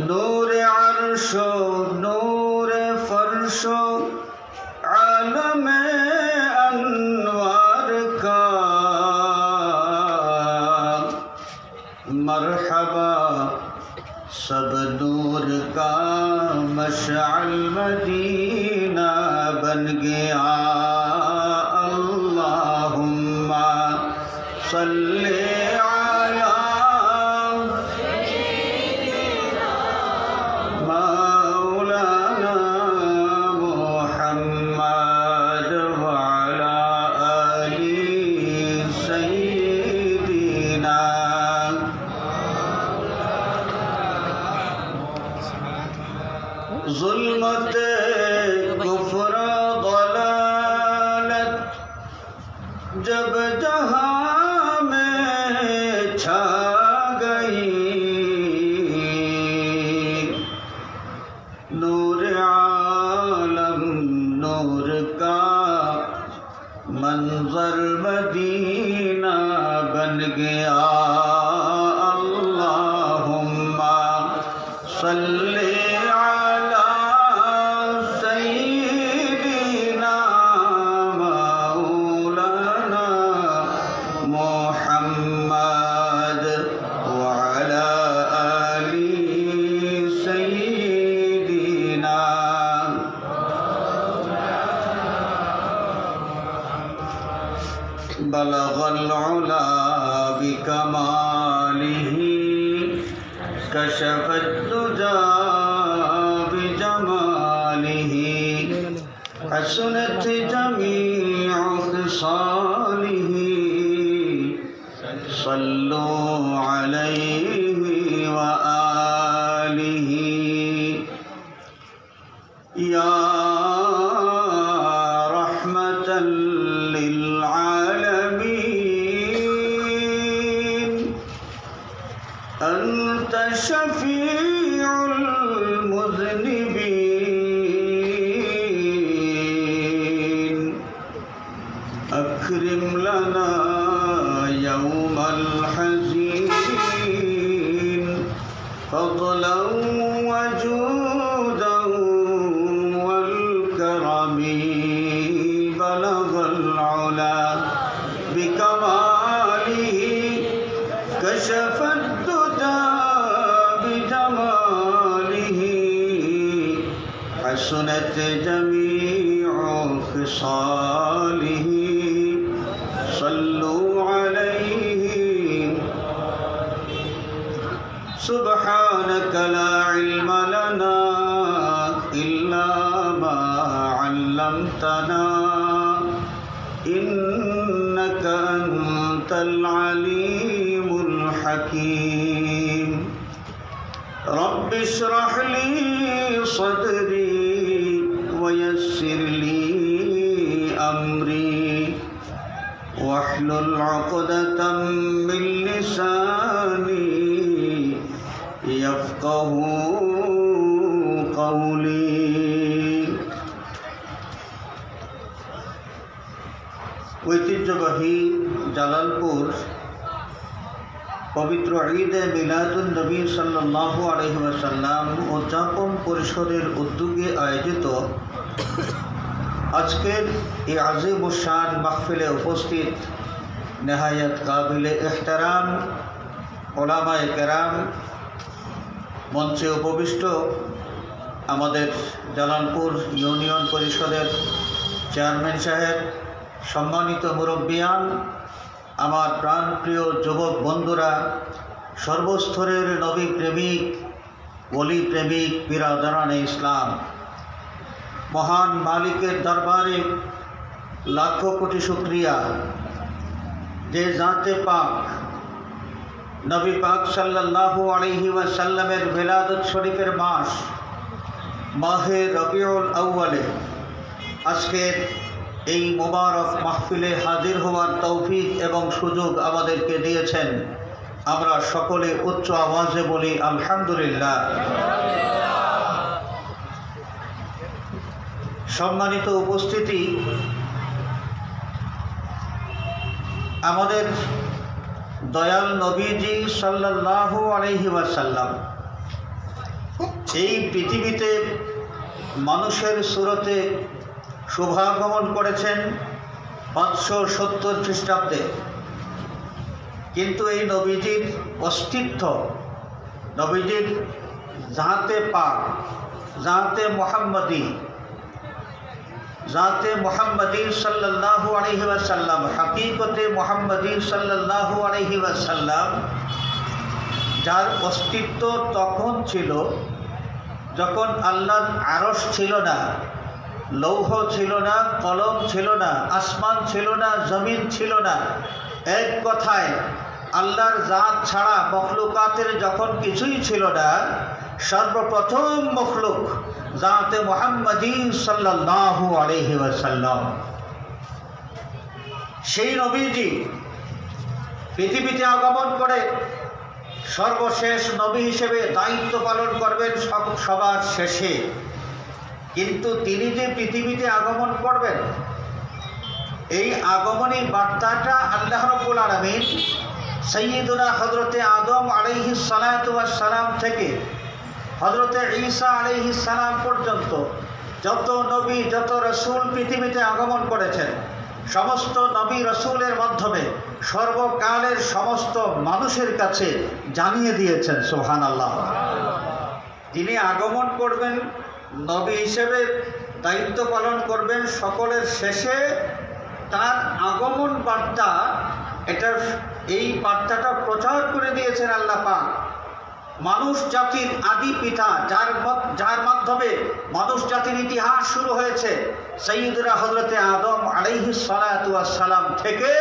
नूर अर्शो नूर फर्शो आलम अनवार का मरहबा सब नूर का मशअल मदीना बन गया। अल्लाहुम्मा सल्ले अला मौलाना मुहम्मद व अला आलि सय्यिदिना। ज़ुल्मत कुफ्र ज़लालत जब जहां में छा गई, नूर आलम नूर का मंजर मदीना बन गया। अल्लाहुम्मा सल्ले अला सय्यिदिना मौलाना मुहम्मद व अला आलि सय्यिदिना। बलगल उला बिकमालिही कशफत दुजा बिजमालिही हसनत जमीउ खिसालिही सल्लु अलैहि व आलिहि। या रहमतल लिल आलमीन अंत शफीउल मुज़निबीन अक्रिम लना यौमल हज़ीन फ़ज़लन व जूदन वल करमी। बलगल उला बिकमालिही कशफत दुजा बिजमालिही हसनत जमीउ खिसालिही सल्लु अलैहि। सुब्हानक ला इल्म लना इल्ला मा अल्लमतना इन्नक अंतल अलीमुल हकीम। रब्बि इश्रह ली सदरी व यस्सिर ली अमरी वहलुल उक़दतम मिन लिसानी यफ़क़हू क़ौली। ঐতিহ্যবাহী জালালপুর পবিত্র ঈদে মিলাদুন নবী সাল্লাল্লাহু আলাইহি ওয়াসাল্লাম উদযাপন পরিষদের উদ্যোগে আয়োজিত আজকের এই আজিম ও শান মাহফিলে উপস্থিত নেহায়াত কাবিলে ইহতারাম উলামায়ে কেরাম, মঞ্চে উপবিষ্ট আমাদের জালালপুর ইউনিয়ন পরিষদের চেয়ারম্যান সাহেব, সম্মানিত মুরব্বিয়ান, আমার প্রাণপ্রিয় যুবক বন্ধুরা, সর্বস্তরের নবী প্রেমিক, ওলি প্রেমিক, বিরাদরানে ইসলাম, মহান মালিকের দরবারে লাখো কোটি শুকরিয়া যে জাতে পাক নবী পাক সাল্লাল্লাহু আলাইহি ওয়াসাল্লামের মিলাদুত শরীফের মাস মাহে রবিউল আউয়ালে আজকের এই মোবারক মাহফিলে হাজির হওয়ার তৌফিক এবং সুযোগ আমাদেরকে দিয়েছেন। আমরা সকলে উচ্চ আওয়াজে বলি আলহামদুলিল্লাহ। সম্মানিত উপস্থিতি, আমাদের দয়াল নবীজি সাল্লাল্লাহু আলাইহি ওয়াসাল্লাম এই পৃথিবীতে মানুষের সুরতে শুভাগমন করেছেন 570 খ্রিস্টাব্দে। কিন্তু এই নবীজির অস্তিত্ব, নবীজির জাতে পাক, জাতে মোহাম্মদী সাল্লাল্লাহু আলাইহি ওয়াসাল্লাম, হাকিকতে মোহাম্মদী সাল্লাল্লাহু আলাইহি ওয়াসাল্লাম, যার অস্তিত্ব তখন ছিল যখন আল্লাহর আরশ ছিল না, লৌহ ছিল না, কলম ছিল না, আসমান ছিল না, জমিন ছিল না। এক কথায় আল্লাহর জাত ছাড়া মখলুকাতের যখন কিছুই ছিল না, সর্বপ্রথম মখলুক জাতে মুহাম্মদী সাল্লাল্লাহু আলাইহি ওয়াসাল্লাম। সেই নবীজি পৃথিবীতে আগমন করে সর্বশেষ নবী হিসেবে দায়িত্ব পালন করবেন সবার শেষে। কিন্তু তিনি যে পৃথিবীতে আগমন করবেন, এই আগমনী বার্তাটা আল্লাহ রাব্বুল আলামিন সাইয়্যিদুনা হযরতে আদম আলাইহিস সালাতু ওয়াস সালাম থেকে হযরতে ঈসা আলাইহিস সালাম পর্যন্ত যত নবী, যত রাসূল পৃথিবীতে আগমন করেছেন, সমস্ত নবী রাসূলের মাধ্যমে সর্বকালের সমস্ত মানুষের কাছে জানিয়ে দিয়েছেন। সুবহানাল্লাহ। তিনি আগমন করবেন, নবী হিসেবে দায়িত্ব পালন করবেন সকলের শেষে। তার আগমন বার্তা, এই বার্তাটা প্রচার করে দিয়েছেন আল্লাহ পাক। মানুষ জাতির আদি পিতা, যার মাধ্যমে মানুষ জাতির ইতিহাস শুরু হয়েছে, সাইয়্যিদুনা হযরতে আদম আলাইহিস সালাতু ওয়াস সালাম থেকে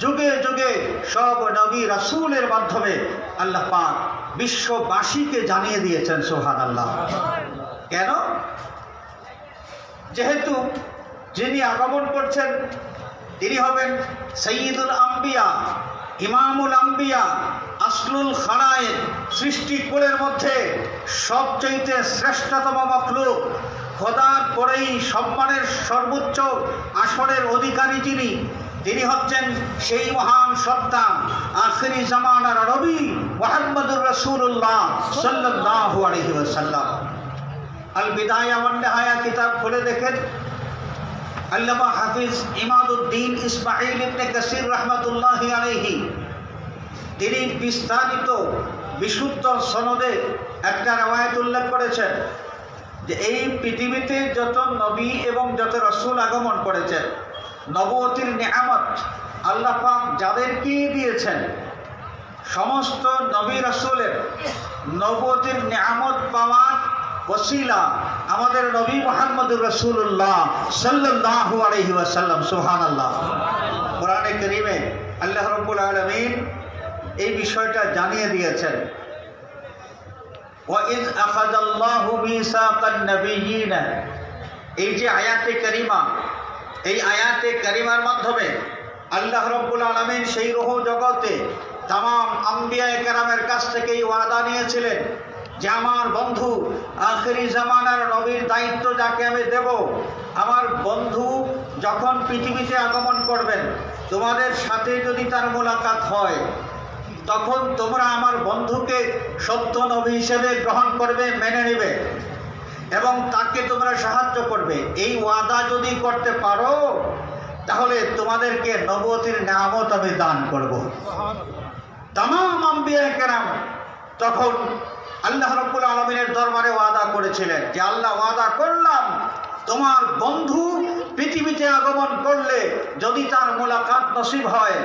যুগে যুগে সব নবী রাসূলের মাধ্যমে আল্লাহ পাক বিশ্ববাসীকে জানিয়ে দিয়েছেন। সুবহানাল্লাহ। কেন? যেহেতু যিনি আগমন করছেন তিনি হবেন সাইয়্যিদুল আম্বিয়া, ইমামুল আম্বিয়া, আসলুল খালায়েক, সৃষ্টিকুলের মধ্যে সবচেয়ে শ্রেষ্ঠতম মখলুক, খোদার পরেই সম্মানের সর্বোচ্চ আসনের অধিকারী তিনি হচ্ছেন সেই মহান সত্তা, আখিরি জামানার নবী মুহাম্মদুর রাসূলুল্লাহ সাল্লাল্লাহু আলাইহি ওয়াসাল্লাম। আল বিদায়া ওয়ান নিহায়া কিতাব খুলে দেখেন, আল্লামা হাফিজ ইমাদউদ্দিন ইসমাঈল ইবনে কাসির রাহমাতুল্লাহি আলাইহি তিনি বিস্তারিত বিশুদ্ধ সনদে একটা রওয়ায়াত উল্লেখ করেছেন যে এই পৃথিবীতে যত নবী এবং যত রাসূল আগমন করেছেন, নবুয়তির নিয়ামত আল্লাহ পাক যাদেরকে দিয়েছেন, সমস্ত নবী রাসূলের নবুয়তির নিয়ামত পাওয়ার ওসিলা আমাদের নবী মুহাম্মদুর রাসূলুল্লাহ সাল্লাল্লাহু আলাইহি ওয়াসাল্লাম। সুবহানাল্লাহ। কোরআনে কারীমে আল্লাহ রাব্বুল আলামিন এই বিষয়টা জানিয়ে দিয়েছেন। ওয়াইজ আখাযাল্লাহু মিসাকান নাবিয়্যিনা, এই যে আয়াতে কারিমা, এই আয়াতে কারিমার মাধ্যমে আল্লাহ রাব্বুল আলামিন সেই রূহ জগতে तमाम আম্বিয়া কেরামের কাছ থেকে এই ওয়াদা নিয়েছিলেন যে আমার বন্ধু আখিরি জামানার নবীর দায়িত্ব যাকে আমি দেব, আমার বন্ধু যখন পৃথিবীতে আগমন করবেন, তোমাদের সাথে যদি তার মোলাকাত হয়, তখন তোমরা আমার বন্ধুকে সত্য নবী হিসেবে গ্রহণ করবে, মেনে নেবে এবং তাকে তোমরা সাহায্য করবে। এই ওয়াদা যদি করতে পারো তাহলে তোমাদেরকে নবুয়তির নিয়ামত আমি দান করব। तमाम আম্বিয়া কেরাম তখন আল্লাহ রাব্বুল আলামিনের দরবারে ওয়াদা করেছিলেন যে আল্লাহ ওয়াদা করলাম তোমার বন্ধু পৃথিবীতে আগমন করলে যদি তার মোলাকাত নসিব হয়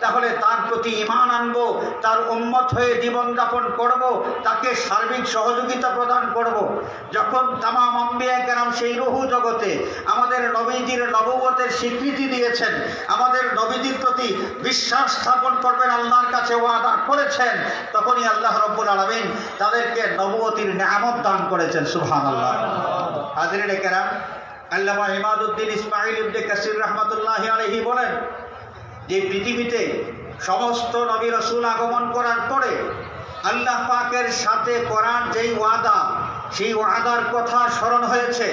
তাহলে তার প্রতি ঈমান আনবো, তার উম্মত হয়ে জীবনযাপন করব, তাকে সার্বিক সহযোগিতা প্রদান করব। যখন तमाम আম্বিয়া কেরাম সেই রূহ জগতে আমাদের নবীজির নবুয়তের স্বীকৃতি দিয়েছেন, আমাদের নবীজির প্রতি বিশ্বাস স্থাপন করবেন, আল্লাহর কাছে ওয়াদা করেছেন, তখনই আল্লাহ রাব্বুল আলামিন তাদেরকে নবুয়তির নিয়ামত দান করেছেন। সুবহানাল্লাহ। হাজরিন কেরাম, আল্লামা ইমাদউদ্দিন ইসমাঈল ইবনে কাসির রাহমাতুল্লাহি আলাইহি বলেন যে পৃথিবীতে সমস্ত নবী রাসূল আগমন করার পরে আল্লাহ পাকের সাথে করার যেই ওয়াদা, সেই ওয়াদার কথা স্মরণ হয়েছে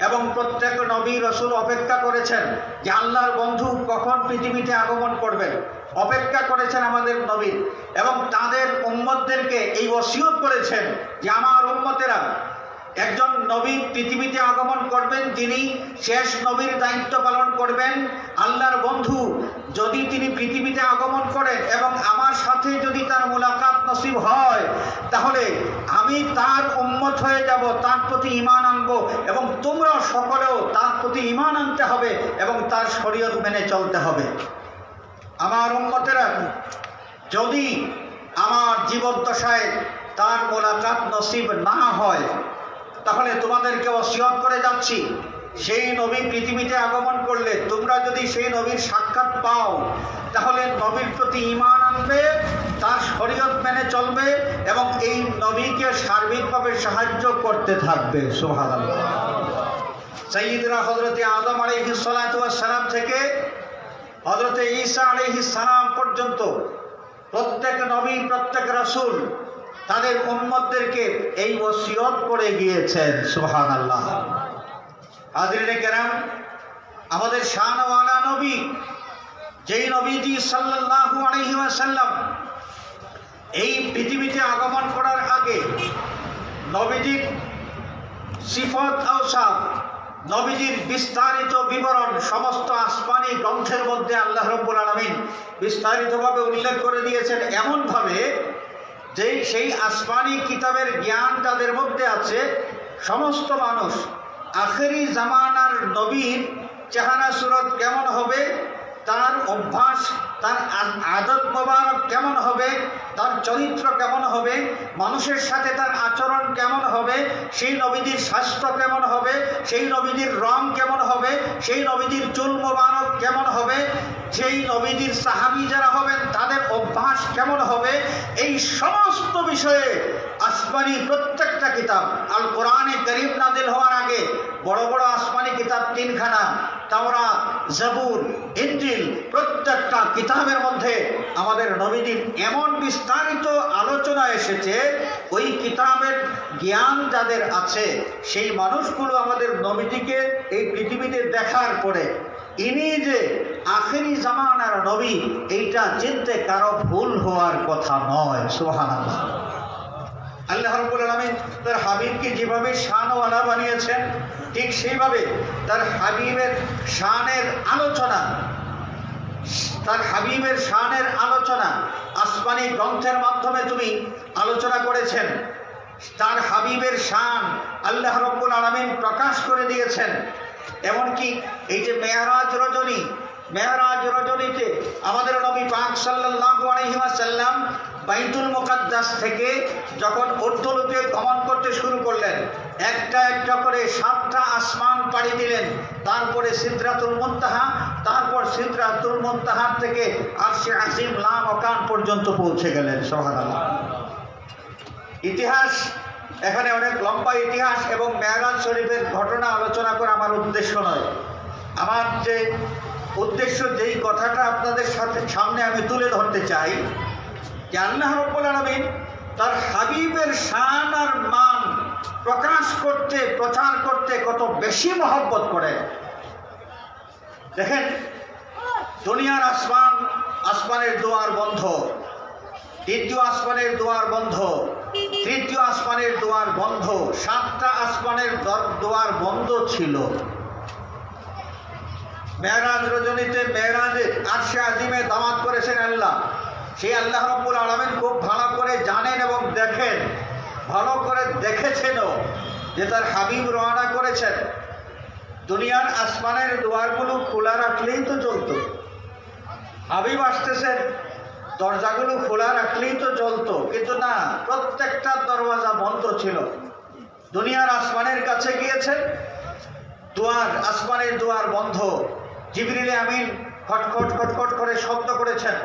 এবং প্রত্যেক নবী রাসূল অপেক্ষা করেছেন যে আল্লাহর বন্ধু কখন পৃথিবীতে আগমন করবেন। অপেক্ষা করেছেন আমাদের নবীর, এবং তাদের উম্মতদেরকে এই ওসিয়ত করেছেন যে আমার উম্মতেরা, একজন নবী পৃথিবীতে আগমন করবেন, যিনি শেষ নবীর দায়িত্ব পালন করবেন। আল্লাহর বন্ধু যদি তিনি পৃথিবীতে আগমন করেন এবং আমার সাথে যদি তার মুলাকাত নসিব হয়, তাহলে আমি তার উম্মত হয়ে যাব, তার প্রতি ঈমান আনবো, এবং তোমরা সকলেও তার প্রতি ঈমান আনতে হবে এবং তার শরীয়ত মেনে চলতে হবে। আমার উম্মতেরা, যদি আমার জীবদ্দশায় তার মুলাকাত নসিব না হয়, তাহলে তোমাদেরকে ওসিয়ত করে যাচ্ছি, সেই নবী পৃথিবীতে আগমন করলে তোমরা যদি সেই নবীর সাক্ষাৎ পাও, তাহলে নবীর প্রতি ঈমান আনবে, তার শরীয়ত মেনে চলবে এবং এই নবীকে সার্বিকভাবে সাহায্য করতে থাকবে। সুবহানাল্লাহ। সাইয়্যিদনা হযরত আদম আলাইহিস সালাতু ওয়াস সালাম থেকে হযরত ঈসা আলাইহিস সালাম পর্যন্ত প্রত্যেক নবী, প্রত্যেক রাসূল তাদের উম্মতদেরকে এই ওসিয়ত করে গিয়েছেন। সুবহানাল্লাহ। হাজিরিনে কেরাম, আমাদের শানওয়ালা নবী, যেই নবীজি সাল্লাল্লাহু আলাইহি ওয়াসাল্লাম এই পৃথিবীতে আগমন করার আগে নবীজির সিফত আওসাফ, নবীজির বিস্তারিত বিবরণ সমস্ত আসমানি গ্রন্থের মধ্যে আল্লাহ রাব্বুল আলামিন বিস্তারিতভাবে উল্লেখ করে দিয়েছেন, এমনভাবে যে সেই আসমানি কিতাবের জ্ঞান যাদের মধ্যে আছে, সমস্ত মানুষ আখেরি জামানার নবীর চেহারা সুরত কেমন হবে, তার অভ্যাস, তার আদত মোবারক কেমন হবে, তার চরিত্র কেমন হবে, মানুষের সাথে তার আচরণ কেমন হবে, সেই নবীজির স্বাস্থ্য কেমন হবে, সেই নবীজির রং কেমন হবে, সেই নবীজির চুল মোবারক কেমন হবে, সেই নবীজির সাহাবী যারা হবেন তাদের অভ্যাস কেমন হবে, এই সমস্ত বিষয়ে আসমানি প্রত্যেকটা কিতাব, আল কোরআনে কারীম নাযিল হওয়ার আগে বড় বড় আসমানি কিতাব তিনখানা, তাওরাত, জাবুর, ইনজিল, প্রত্যেকটা কিতাবের মধ্যে আমাদের নবীজির এমন বিস্তারিত আলোচনা এসেছে, ওই কিতাবের জ্ঞান যাদের আছে সেই মানুষগুলো আমাদের নবীজিকে এই পৃথিবীতে দেখার পরে ইনি যে আখেরি জামানার নবী, এইটা চিনতে কারো ভুল হওয়ার কথা নয়। সুবহানাল্লাহ। আল্লাহ রাব্বুল আলামিন তার হাবিবকে যেভাবে শানওয়ালা বানিয়েছেন, ঠিক সেইভাবে তার হাবিবের শানের আলোচনা, তার হাবিবের শানের আলোচনা আসমানি গ্রন্থের মাধ্যমে তুমি আলোচনা করেছেন। তার হাবিবের শান আল্লাহ রাব্বুল আলামিন প্রকাশ করে দিয়েছেন। এমনকি এই যে মেরাজ রজনী, মেরাজ রজনীতে আমাদের নবী পাক সাল্লাল্লাহু আলাইহি ওয়াসাল্লাম বাইতুল মুকাদ্দাস থেকে যখন ঊর্ধ্বলোকে গমন করতে শুরু করলেন, একটা একটা করে 7টা আসমান পাড়ি দিলেন, তারপরে সিদরাতুল মুনতাহা, তারপর সিদরাতুল মুনতাহা থেকে আরশে আজিম লা মাকান পর্যন্ত পৌঁছে গেলেন। সুবহানাল্লাহ। ইতিহাস, এখানে অনেক লম্বা ইতিহাস এবং মেরাজ শরীফের ঘটনা আলোচনা করা আমার উদ্দেশ্য নয়। আমার যে উদ্দেশ্য, যেই কথাটা আপনাদের সামনে আমি তুলে ধরতে চাই, যে আল্লাহ রাব্বুল আলামিন তার হাবিবের শান আর মান প্রকাশ করতে, প্রচার করতে কত বেশি মহব্বত করেন। দেখেন, দুনিয়ার আসমানের দুয়ার বন্ধ, দ্বিতীয় আসমানের দুয়ার বন্ধ, তৃতীয় আসমানের দুয়ার বন্ধ, 7টা আসমানের দুয়ার বন্ধ ছিল। মেরাজ রজনীতে, মেরাজে আরশে আজিমে দাওয়াত করেছেন আল্লাহ। সেই আল্লাহ রাব্বুল আলামিন খুব ভালো করে জানেন এবং দেখেন, ভালো করে দেখেছেনও যে তার হাবিব রওনা করেছেন। দুনিয়ার আসমানের দুয়ারগুলো খোলা রাখলেই তো চলতো, হাবিব আসতেছেন, দরজাগুলো খোলা রাখলেই তো চলতো, কিন্তু না, প্রত্যেকটা দরওয়াজা বন্ধ ছিল। দুনিয়ার আসমানের কাছে গিয়েছেন, আসমানের দুয়ার বন্ধ। জিবরিল আমিন খটখট খটখট করে শব্দ করেছেন,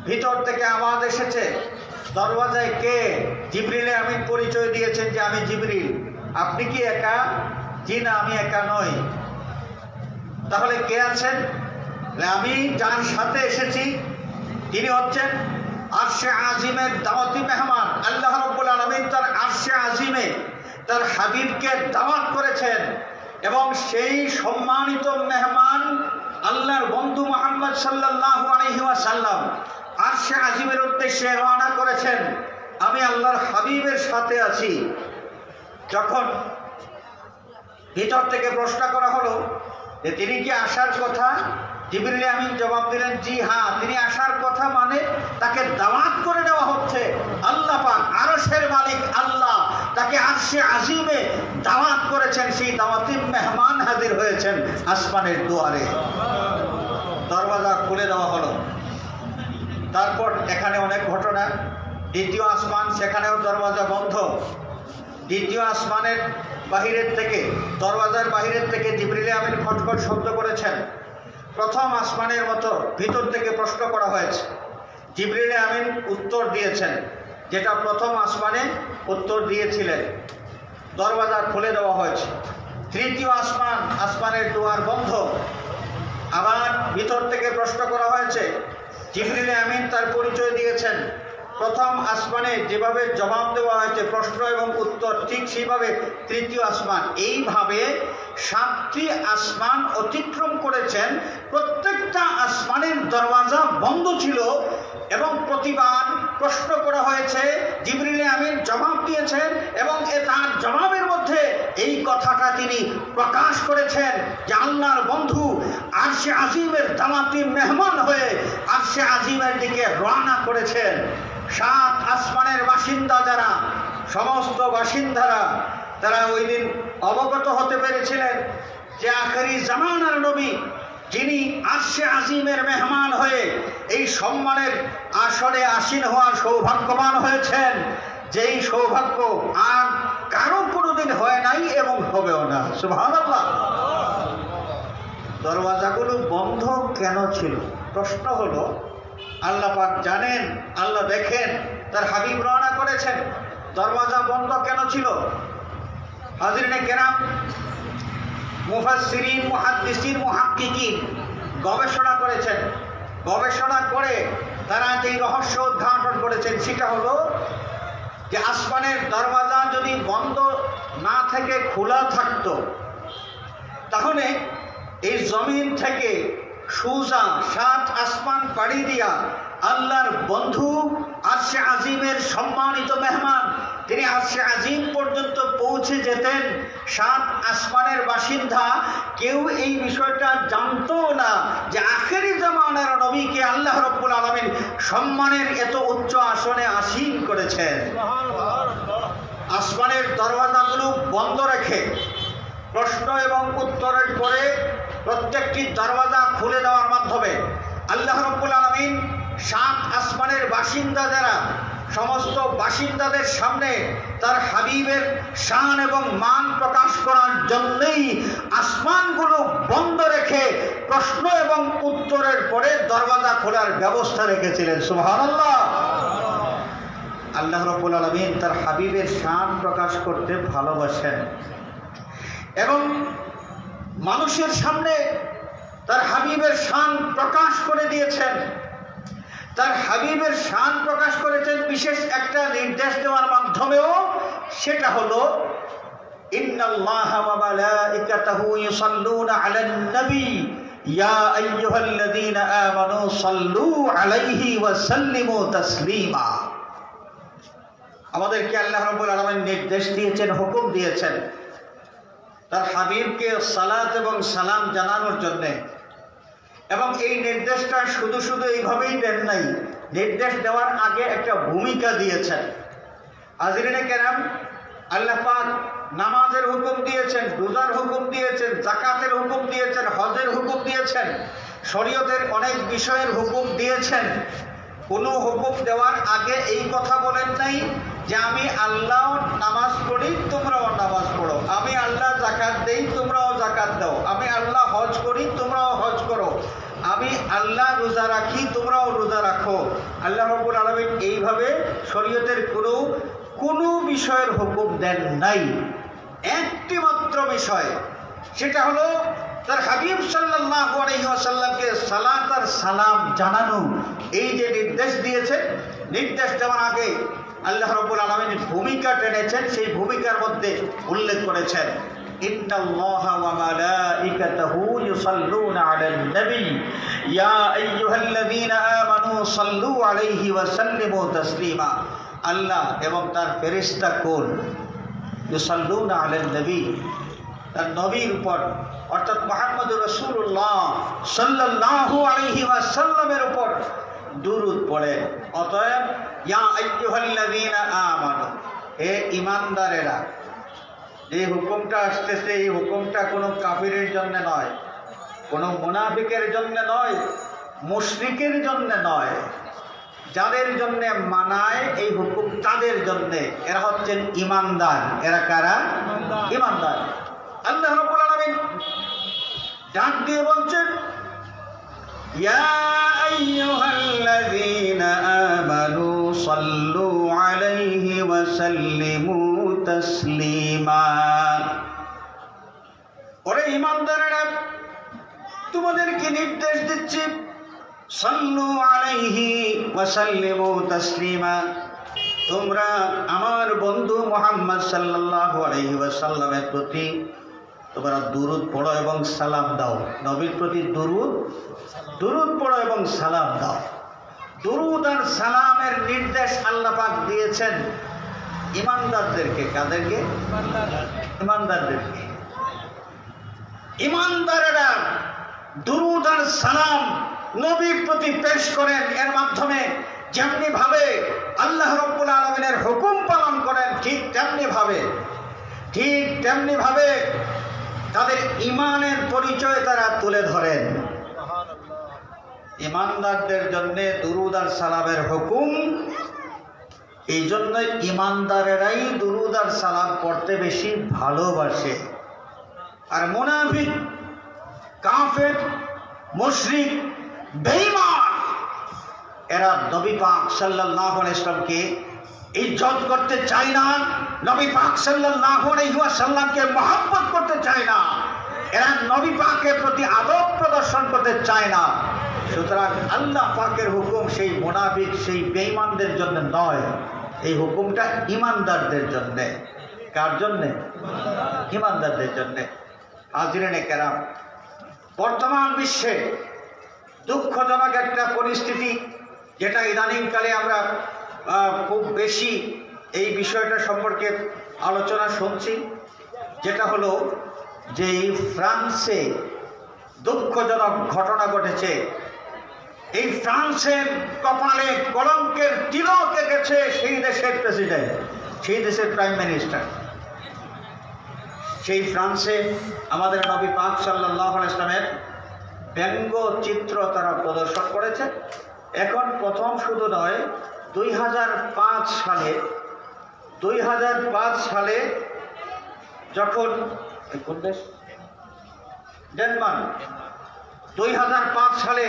ভিতর থেকে আওয়াজ এসেছে, দরওয়াজায় কে? জিবরিল আমিন পরিচয় দিয়েছেন যে আমি জিবরিল। আপনি কি একা? জি না, আমি একা নই। তাহলে কে আছেন? আমি যার সাথে এসেছি তিনি হচ্ছেন আরশে আজিমের দাওয়াতি মেহমান। আল্লাহ রাব্বুল আলামিন তার আরশে আজিমে তার হাবিবকে দাওয়াত করেছেন এবং সেই সম্মানিত মেহমান আল্লাহর বন্ধু মুহাম্মদ সাল্লাল্লাহু আলাইহি ওয়াসাল্লাম আরশে আজিমের উদ্দেশ্যে রওনা করেছেন। আমি আল্লাহর হাবিবের সাথে আছি। যখন ভিতর থেকে প্রশ্ন করা হলো যে তিনি কি আসার কথা, জিবরিল আমিন জবাব দিলেন, জি হ্যাঁ, তিনি আসার কথা, মানে তাকে দাওয়াত করে দেওয়া হচ্ছে। আল্লাহ পাক আরশের মালিক আল্লাহ তাকে আরশে আজিমে দাওয়াত করেছেন। সেই দাওয়াতে মেহমান হাজির হয়েছেন আসমানের দুয়ারে। দরওয়াজা খুলে দেওয়া হলো। তারপর এখানে অনেক ঘটনা। দ্বিতীয় আসমান, সেখানেও দরওয়াজা বন্ধ। দ্বিতীয় আসমানের বাহিরের থেকে, দরওয়াজার বাহিরের থেকে জিবরিল আমিন খটখট শব্দ করেছেন। প্রথম আসমানের মতো ভিতর থেকে প্রশ্ন করা হয়েছে। জিবরিল আমিন উত্তর দিয়েছেন যেটা প্রথম আসমানে উত্তর দিয়েছিলেন। দরওয়াজা খুলে দেওয়া হয়েছে। তৃতীয় আসমান, আসমানের দুয়ার বন্ধ। আবার ভিতর থেকে প্রশ্ন করা হয়েছে। জিবরিল আমিন তার পরিচয় দিয়েছেন। প্রথম আসমানে যেভাবে জবাব দেওয়া হয়েছে, প্রশ্ন এবং উত্তর, ঠিক সেইভাবে তৃতীয় আসমান। এইভাবে 7টি আসমান অতিক্রম করেছেন। প্রত্যেকটা আসমানের দরওয়াজা বন্ধ ছিল এবং প্রতিবার প্রশ্ন করা হয়েছে। জিবরিল আমিন জবাব দিয়েছেন এবং তার জবাবের মধ্যে এই কথাটা তিনি প্রকাশ করেছেন যে আল্লাহর বন্ধু আরশে আজিমের দাওয়াতি মেহমান হয়ে আরশে আজিমের দিকে রওনা করেছেন। 7 আসমানের বাসিন্দা যারা, সমস্ত বাসিন্দারা, তারা ওই দিন অবগত হতে পেরেছিলেন যে আখেরি জামানার নবী, যিনি আরশে আজিমের মেহমান হয়ে এই সম্মানের আসনে আসীন হওয়ার সৌভাগ্যবান হয়েছেন, যেই সৌভাগ্য আর কারো কোনোদিন হয় নাই এবং হবেও না। সুবহানাল্লাহ। দরওয়াজাগুলো বন্ধ কেন ছিল? প্রশ্ন হলো, আল্লাহ পাক জানেন, আল্লাহ দেখেন, তার হাবিব রওনা করেছেন। দরওয়াজা বন্ধ কেন ছিল? হাজিরিনে কেরাম, মুফাসসিরিন, মুহাদ্দিসিন, মুহাক্কিকিন গবেষণা করেছেন। গবেষণা করে তারা যেই রহস্য উদ্ঘাটন করেছেন সেটা হলো যে আসমানের দরওয়াজা যদি বন্ধ না থেকে খোলা থাকতো, তাহলে এই জমিন থেকে সোজা 7 আসমান পাড়ি দিয়া আল্লাহর বন্ধু আরশে আজিমের সম্মানিত মেহমান তিনি আরশে আজিম পর্যন্ত পৌঁছে যেতেন। 7 আসমানের বাসিন্দা কেউ এই বিষয়টা জানতো না যে আখেরি জামানার নবীকে আল্লাহ রাব্বুল আলামিন সম্মানের এত উচ্চ আসনে আসীন করেছেন। আসমানের দরওয়াজাগুলো বন্ধ রেখে প্রশ্ন এবং উত্তরের পরে প্রত্যেকটি দরওয়াজা খুলে দেওয়ার মাধ্যমে আল্লাহ রাব্বুল আলামিন 7 আসমানের বাসিন্দা যারা, সমস্ত বাসিন্দাদের সামনে তার হাবিবের শান এবং মান প্রকাশ করার জন্যই আসমানগুলো বন্ধ রেখে প্রশ্ন এবং উত্তরের পরে দরওয়াজা খোলার ব্যবস্থা রেখেছিলেন। সুবহানাল্লাহ। আল্লাহ রাব্বুল আলামিন তার হাবিবের শান প্রকাশ করতে ভালোবাসেন এবং মানুষের সামনে তার হাবিবের শান প্রকাশ করে দিয়েছেন। তার হাবিবের শান প্রকাশ করেছেন বিশেষ একটা নির্দেশ দেওয়ার মাধ্যমেও। সেটা হলো, ইন্নাল্লাহা ওয়া মালাইকাতাহু ইউসাল্লুনা আলান নবী ইয়া আইয়ুহাল্লাযীনা আমানু সাল্লু আলাইহি ওয়া সাল্লিমু তাসলিমা। আমাদেরকে আল্লাহ রাব্বুল আলামিন নির্দেশ দিয়েছেন, হুকুম দিয়েছেন তার হাবিবকে সালাত এবং সালাম জানানোর জন্য। এবং এই নির্দেশটা শুধু শুধু এইভাবেই দেন নাই, নির্দেশ দেওয়ার আগে একটা ভূমিকা দিয়েছেন। হাজিরিনে কেরাম, আল্লাহ পাক নামাজের হুকুম দিয়েছেন, রোজার হুকুম দিয়েছেন, যাকাতের হুকুম দিয়েছেন, হজের হুকুম দিয়েছেন, শরীয়তের অনেক বিষয়ের হুকুম দিয়েছেন। কোনো হুকুম দেওয়ার আগে এই কথা বলেন নাই যে আমি আল্লাহ নামাজ পড়ি, তোমরাও নামাজ পড়ো, আমি আল্লাহ যাকাত দেই, তোমরাও যাকাত দাও, আমি আল্লাহ হজ করি, তোমরাও হজ করো, আমি আল্লাহ রোজা রাখি, তোমরাও রোজা রাখো। আল্লাহ রাব্বুল আলামিন এইভাবে শরীয়তের কোনো বিষয়ের হুকুম দেন নাই। একটি মাত্র বিষয়, সেটা হলো তার হাবিব সাল্লাল্লাহু আলাইহি ওয়াসাল্লামকে সালাত আর সালাম জানানো। এই যে নির্দেশ দিয়েছেন, নির্দেশ দেওয়ার আগে আল্লাহ রাব্বুল আলামিন ভূমিকা টেনেছেন, সেই ভূমিকার মধ্যে উল্লেখ করেছেন ইন্নাল্লাহা ওয়া মালাইকাতাহু ইউসাল্লুনা আলান নবী ইয়া আইয়ুহাল্লাযীনা আমানু সাল্লু আলাইহি ওয়া সাল্লিমু তাসলিমা। আল্লাহ এবং তার ফেরেশতাগণ ইউসাল্লুনা আলান নবী, তার নবীর উপর অর্থাৎ মুহাম্মদুর রাসূলুল্লাহ সাল্লাল্লাহু আলাইহি ওয়াসাল্লামের উপর দুরূদ পড়ে। অতএব ইয়া আইয়ুহাল্লাযীনা আমানু, হে ঈমানদারেরা, এই হুকুমটা আসতেছে, এই হুকুমটা কোনো কাফিরের জন্য নয়, কোনো মুনাফিকের জন্য নয়, মুশরিকের জন্য নয়, যাদের জন্য মানায় এই হুকুম তাদের জন্য। এরা হচ্ছেন ঈমানদার। এরা কারা? ঈমানদার। আল্লাহ রাব্বুল আলামিন ডাক দিয়ে বলছেন, ইয়া আইয়ুহাল্লাযীনা আমানু সাল্লু আলাইহি ওয়া সাল্লিমু তাসলিমা। ওরে ঈমানদারেরা, তোমাদেরকে নির্দেশ দিচ্ছি, সাল্লু আলাইহি ওয়া সাল্লিমু তাসলিমা, তোমরা আমার বন্ধু মুহাম্মদ সাল্লাল্লাহু আলাইহি ওয়াসাল্লামের প্রতি তোমরা দুরূদ পড়ো এবং সালাম দাও। নবীর প্রতি দুরূদ পড়ো এবং সালাম দাও। দুরূদ আর সালামের নির্দেশ আল্লাহ পাক দিয়েছেন ঈমানদারদেরকে। কাদেরকে? ঈমানদারদেরকে। ঈমানদারেরা দুরূদ আর সালাম নবীর প্রতি পেশ করেন। এর মাধ্যমে যেমনি ভাবে আল্লাহ রাব্বুল আলামিনের হুকুম পালন করেন, ঠিক তেমনি ভাবে তাদের ঈমানের পরিচয় তারা তুলে ধরেন। ঈমানদারদের জন্য দুরূদ আর সালামের হুকুম, এই জন্য ঈমানদারেরাই দুরূদ আর সালাম পড়তে বেশি ভালোবাসে। আর মুনাফিক, কাফের, মুশরিক, বেঈমান, এরা নবী পাক সাল্লাল্লাহু আলাইহি ওয়াসাল্লামকে ইজ্জত করতে চায় না, নবী পাক সাল্লাল্লাহু আলাইহি ওয়াসাল্লামকে মহব্বত করতে চায় না, এরা নবী পাকের প্রতি আদব প্রদর্শন করতে চায় না। সুতরাং আল্লাহ পাকের হুকুম সেই মুনাফিক, সেই বেঈমানদের জন্য নয়, এই হুকুমটা ঈমানদারদের জন্য। কার জন্য? ঈমানদারদের জন্য। হাজিরিনে কেরাম, বর্তমান বিশ্বে দুঃখজনক একটা পরিস্থিতি, যেটা ইদানিংকালে আমরা খুব বেশি এই বিষয়টা সম্পর্কে আলোচনা শুনছি, যেটা হলো যে ফ্রান্সে দুঃখজনক ঘটনা ঘটেছে। এই ফ্রান্সের কপালে কলঙ্কের তিলক এঁকেছে সেই দেশের প্রেসিডেন্ট, সেই দেশের প্রাইম মিনিস্টার। সেই ফ্রান্সে আমাদের নবী পাক সাল্লাল্লাহু আলাইহি ওয়াসাল্লামের ব্যঙ্গ চিত্র তারা প্রদর্শন করেছে। এখন প্রথম শুধু নয়, 2005 সালে যখন কোন দেশ? ডেনমার্ক। 2005 সালে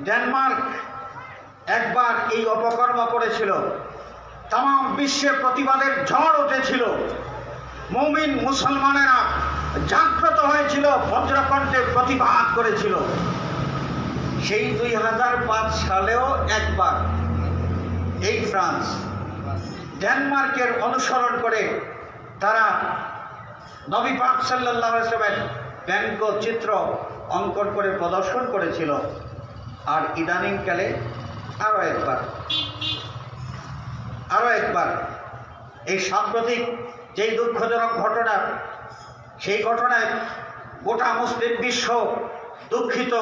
ডেনমার্ক একবার এই অপকর্ম করেছিল। তাম বিশ্বে প্রতিবাদের ঝড় উঠেছিল। মুমিন মুসলমানেরা জাগ্রত হয়েছিল, বজ্রকণ্ঠে প্রতিবাদ করেছিল। সেই 2005 সালেও একবার এই ফ্রান্স ডেনমার্কের অনুসরণ করে তারা নবী পাক সাল্লাল্লাহু আলাইহি ওয়াসাল্লামের ব্যঙ্গ চিত্র অঙ্কন করে প্রদর্শন করেছিল। আর ইদানিংকালে আরও একবার এই সাম্প্রতিক যেই দুঃখজনক ঘটনা, সেই ঘটনায় গোটা মুসলিম বিশ্ব দুঃখিত,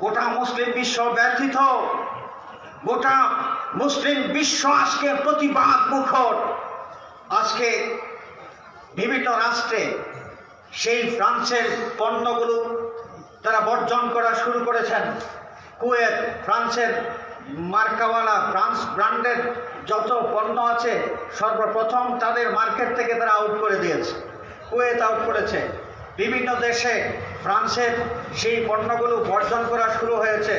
গোটা মুসলিম বিশ্ব ব্যথিত, গোটা মুসলিম বিশ্ব আজকে প্রতিবাদ মুখর। আজকে বিভিন্ন রাষ্ট্রে সেই ফ্রান্সের পণ্যগুলো তারা বর্জন করা শুরু করেছেন। কুয়েত, ফ্রান্সের মার্কাওয়ালা, ফ্রান্স ব্র্যান্ডের যত পণ্য আছে সর্বপ্রথম তাদের মার্কেট থেকে তারা আউট করে দিয়েছে। কুয়েত আউট করেছে। বিভিন্ন দেশে ফ্রান্সের সেই পণ্যগুলো বর্জন করা শুরু হয়েছে।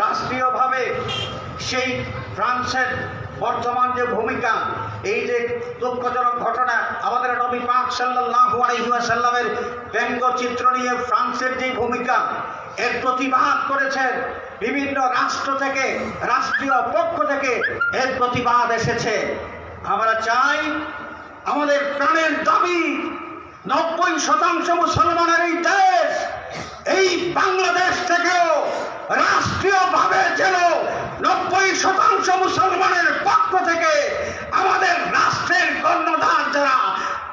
রাষ্ট্রীয়ভাবে সেই ফ্রান্সের বর্তমান যে ভূমিকা, এই যে দুঃখজনক ঘটনা, আমাদের নবী পাক সাল্লাল্লাহু আলাইহি ওয়াসাল্লামের ব্যঙ্গচিত্র নিয়ে ফ্রান্সের যে ভূমিকা, এর প্রতিবাদ করেছেন বিভিন্ন রাষ্ট্র থেকে, রাষ্ট্রীয় পক্ষ থেকে এর প্রতিবাদ এসেছে। আমরা চাই, আমাদের প্রাণের দাবি, 90% মুসলমানের এই দেশ, এই বাংলাদেশ থেকেও রাষ্ট্রীয়ভাবে যেন 90% মুসলমানের পক্ষ থেকে আমাদের রাষ্ট্রের কর্ণধার যারা,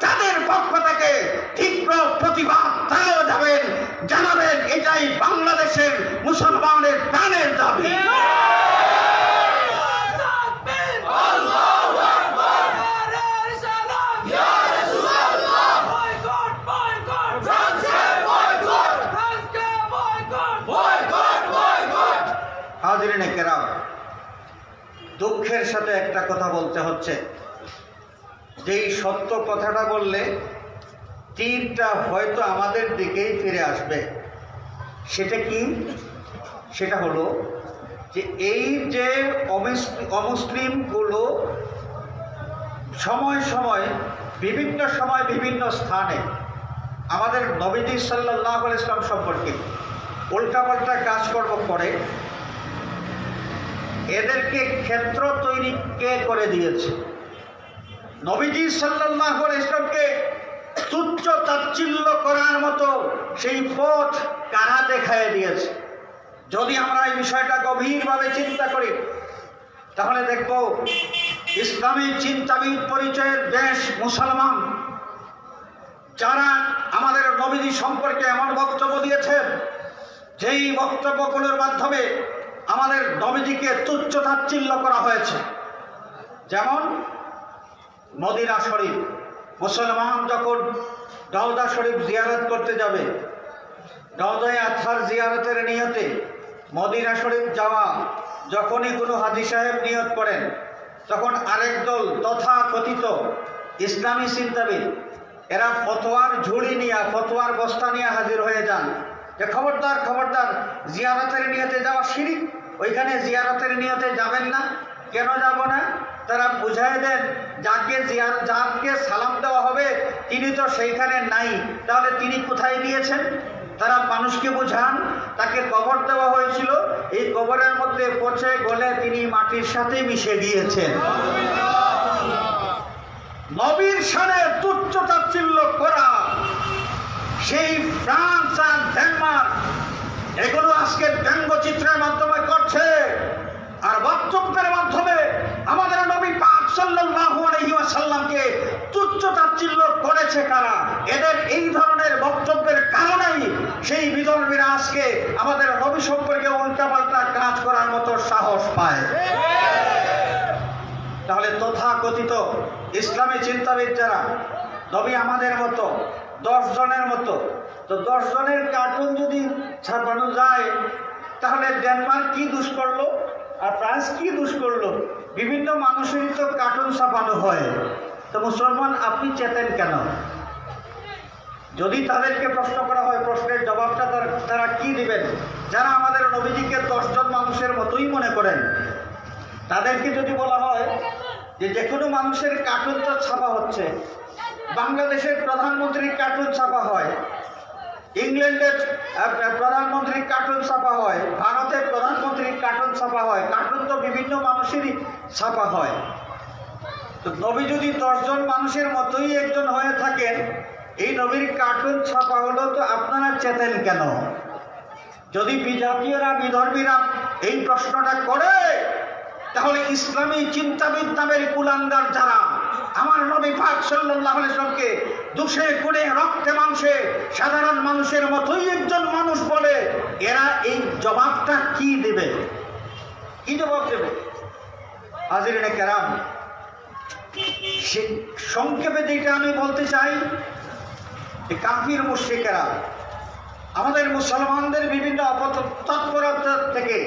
তাদের পক্ষ থেকে তীব্র প্রতিবাদ তারাও জানাবেন। এটাই বাংলাদেশের মুসলমানের প্রাণের দাবি। হাজিরিনে কেরাম, দুঃখের সাথে একটা কথা বলতে হচ্ছে, যেই সত্য কথাটা বললে তীরটা হয়তো আমাদের দিকেই ফিরে আসবে। সেটা কি? সেটা হলো যে এই যে অমুসলিমগুলো সময় সময় বিভিন্ন সময় বিভিন্ন স্থানে আমাদের নবীজি সাল্লাল্লাহু আলাইহি ওয়াসাল্লাম সম্পর্কে উল্টাপাল্টা কাজকর্ম করে, এদেরকে ক্ষেত্র তৈরি কে করে দিয়েছে? নবীজি সাল্লাল্লাহু আলাইহি ওয়াসাল্লামকে তুচ্ছ তাচ্ছিল্য করার মতো সেই পথ কারা দেখায় দিয়েছে? যদি আমরা এই বিষয়টা গভীরভাবে চিন্তা করি তাহলে দেখব ইসলামী চিন্তাবিদ পরিচয়ের দেশ মুসলমান যারা আমাদের নবীজি সম্পর্কে এমন বক্তব্য দিয়েছেন, যেই বক্তব্যগুলোর মাধ্যমে আমাদের নবীজিকে তুচ্ছ তাচ্ছিল্য করা হয়েছে। যেমন মদিনা শরীফ, মুসলমান যখন রওজা শরীফ জিয়ারত করতে যাবে, রওজায়ে আতহার জিয়ারতের নিয়তে মদিনা শরীফ যাওয়া যখনই কোনো হাজী সাহেব নিয়ত করেন, তখন আরেক দল তথাকথিত ইসলামী চিন্তাবিদ এরা ফতোয়ার ঝুড়ি নিয়ে, ফতোয়ার বস্তা নিয়ে হাজির হয়ে যান যে খবরদার খবরদার, জিয়ারতের নিয়তে যাওয়া শিরক, ওইখানে জিয়ারতের নিয়তে যাবেন না। কেন যাব না? তারা বুঝাই দেন যাকে সালাম দেওয়া হবে তিনি তো সেইখানে নাই, তাহলে তিনি কোথায় গিয়েছেন? তারা মানুষকে বুঝান তাকে কবর দেওয়া হয়েছিল, এই কবরের মধ্যে পচে গলে তিনি মাটির সাথে মিশে গিয়েছেন। নবীর সাথে তুচ্ছ তাচ্ছিল্য করা, সেই ফ্রান্স আর ডেনমার্ক এগুলো আজকে ব্যঙ্গচিত্রের মাধ্যমে করছে, আর বক্তব্যের মাধ্যমে আমাদের নবী পাক সাল্লাল্লাহু আলাইহি ওয়াসাল্লামকে তুচ্ছ তাচ্ছিল্য করেছে কারা? এদের এই ধরনের বক্তব্যের কারণেই সেই বিধর্মীরা আজকে আমাদের নবী সম্পর্কে উল্টাপাল্টা কাজ করার মতো সাহস পায়। তাহলে তথাকথিত ইসলামী চিন্তাবিদ যারা, নবী আমাদের মতো 10 জনের মতো, তো 10 জনের কার্টুন যদি ছাপানো যায় তাহলে ডেনমার্ক কি দোষ করলো আর ফ্রান্স কি দোষ করলো? বিভিন্ন মানুষেরই তো কার্টুন ছাপানো হয়, তো মুসলমান আপনি চেতেন কেন? যদি তাদেরকে প্রশ্ন করা হয়, প্রশ্নের জবাবটা তারা কি দিবেন? যারা আমাদের নবীজিকে 10 জন মানুষের মতোই মনে করেন, তাদেরকে যদি বলা হয় যে কোনো মানুষের কার্টুন তো ছাপা হচ্ছে, বাংলাদেশের প্রধানমন্ত্রীর কার্টুন ছাপা হয়, ইংল্যান্ডের প্রধানমন্ত্রীর কার্টুন ছাপা হয়, ভারতের প্রধানমন্ত্রীর কার্টুন ছাপা হয়, কার্টুন তো বিভিন্ন মানুষেরই ছাপা হয়। তো নবী যদি 10 জন মানুষের মতোই একজন হয়ে থাকেন, এই নবীর কার্টুন ছাপা হলো, তো আপনারা চেতেন কেন? যদি বিজাতীয়রা, বিধর্মীরা এই প্রশ্নটা করে, তাহলে ইসলামী চিন্তাবিদ নামের কুলাঙ্গার যারা আমার নবী পাক সাল্লাল্লাহু আলাইহি ওয়াসাল্লামকে দুষে গুণে রক্তে মাংসে সাধারণ মানুষের মতোই একজন মানুষ বলে, এরা এই জবাবটা কি দেবে? কি জবাব দেবে? হাজিরিনে কেরাম, সংক্ষেপে যেটা আমি বলতে চাই, কাফির মুশরিকেরা আমাদের মুসলমানদের বিভিন্ন তৎপরতা থেকে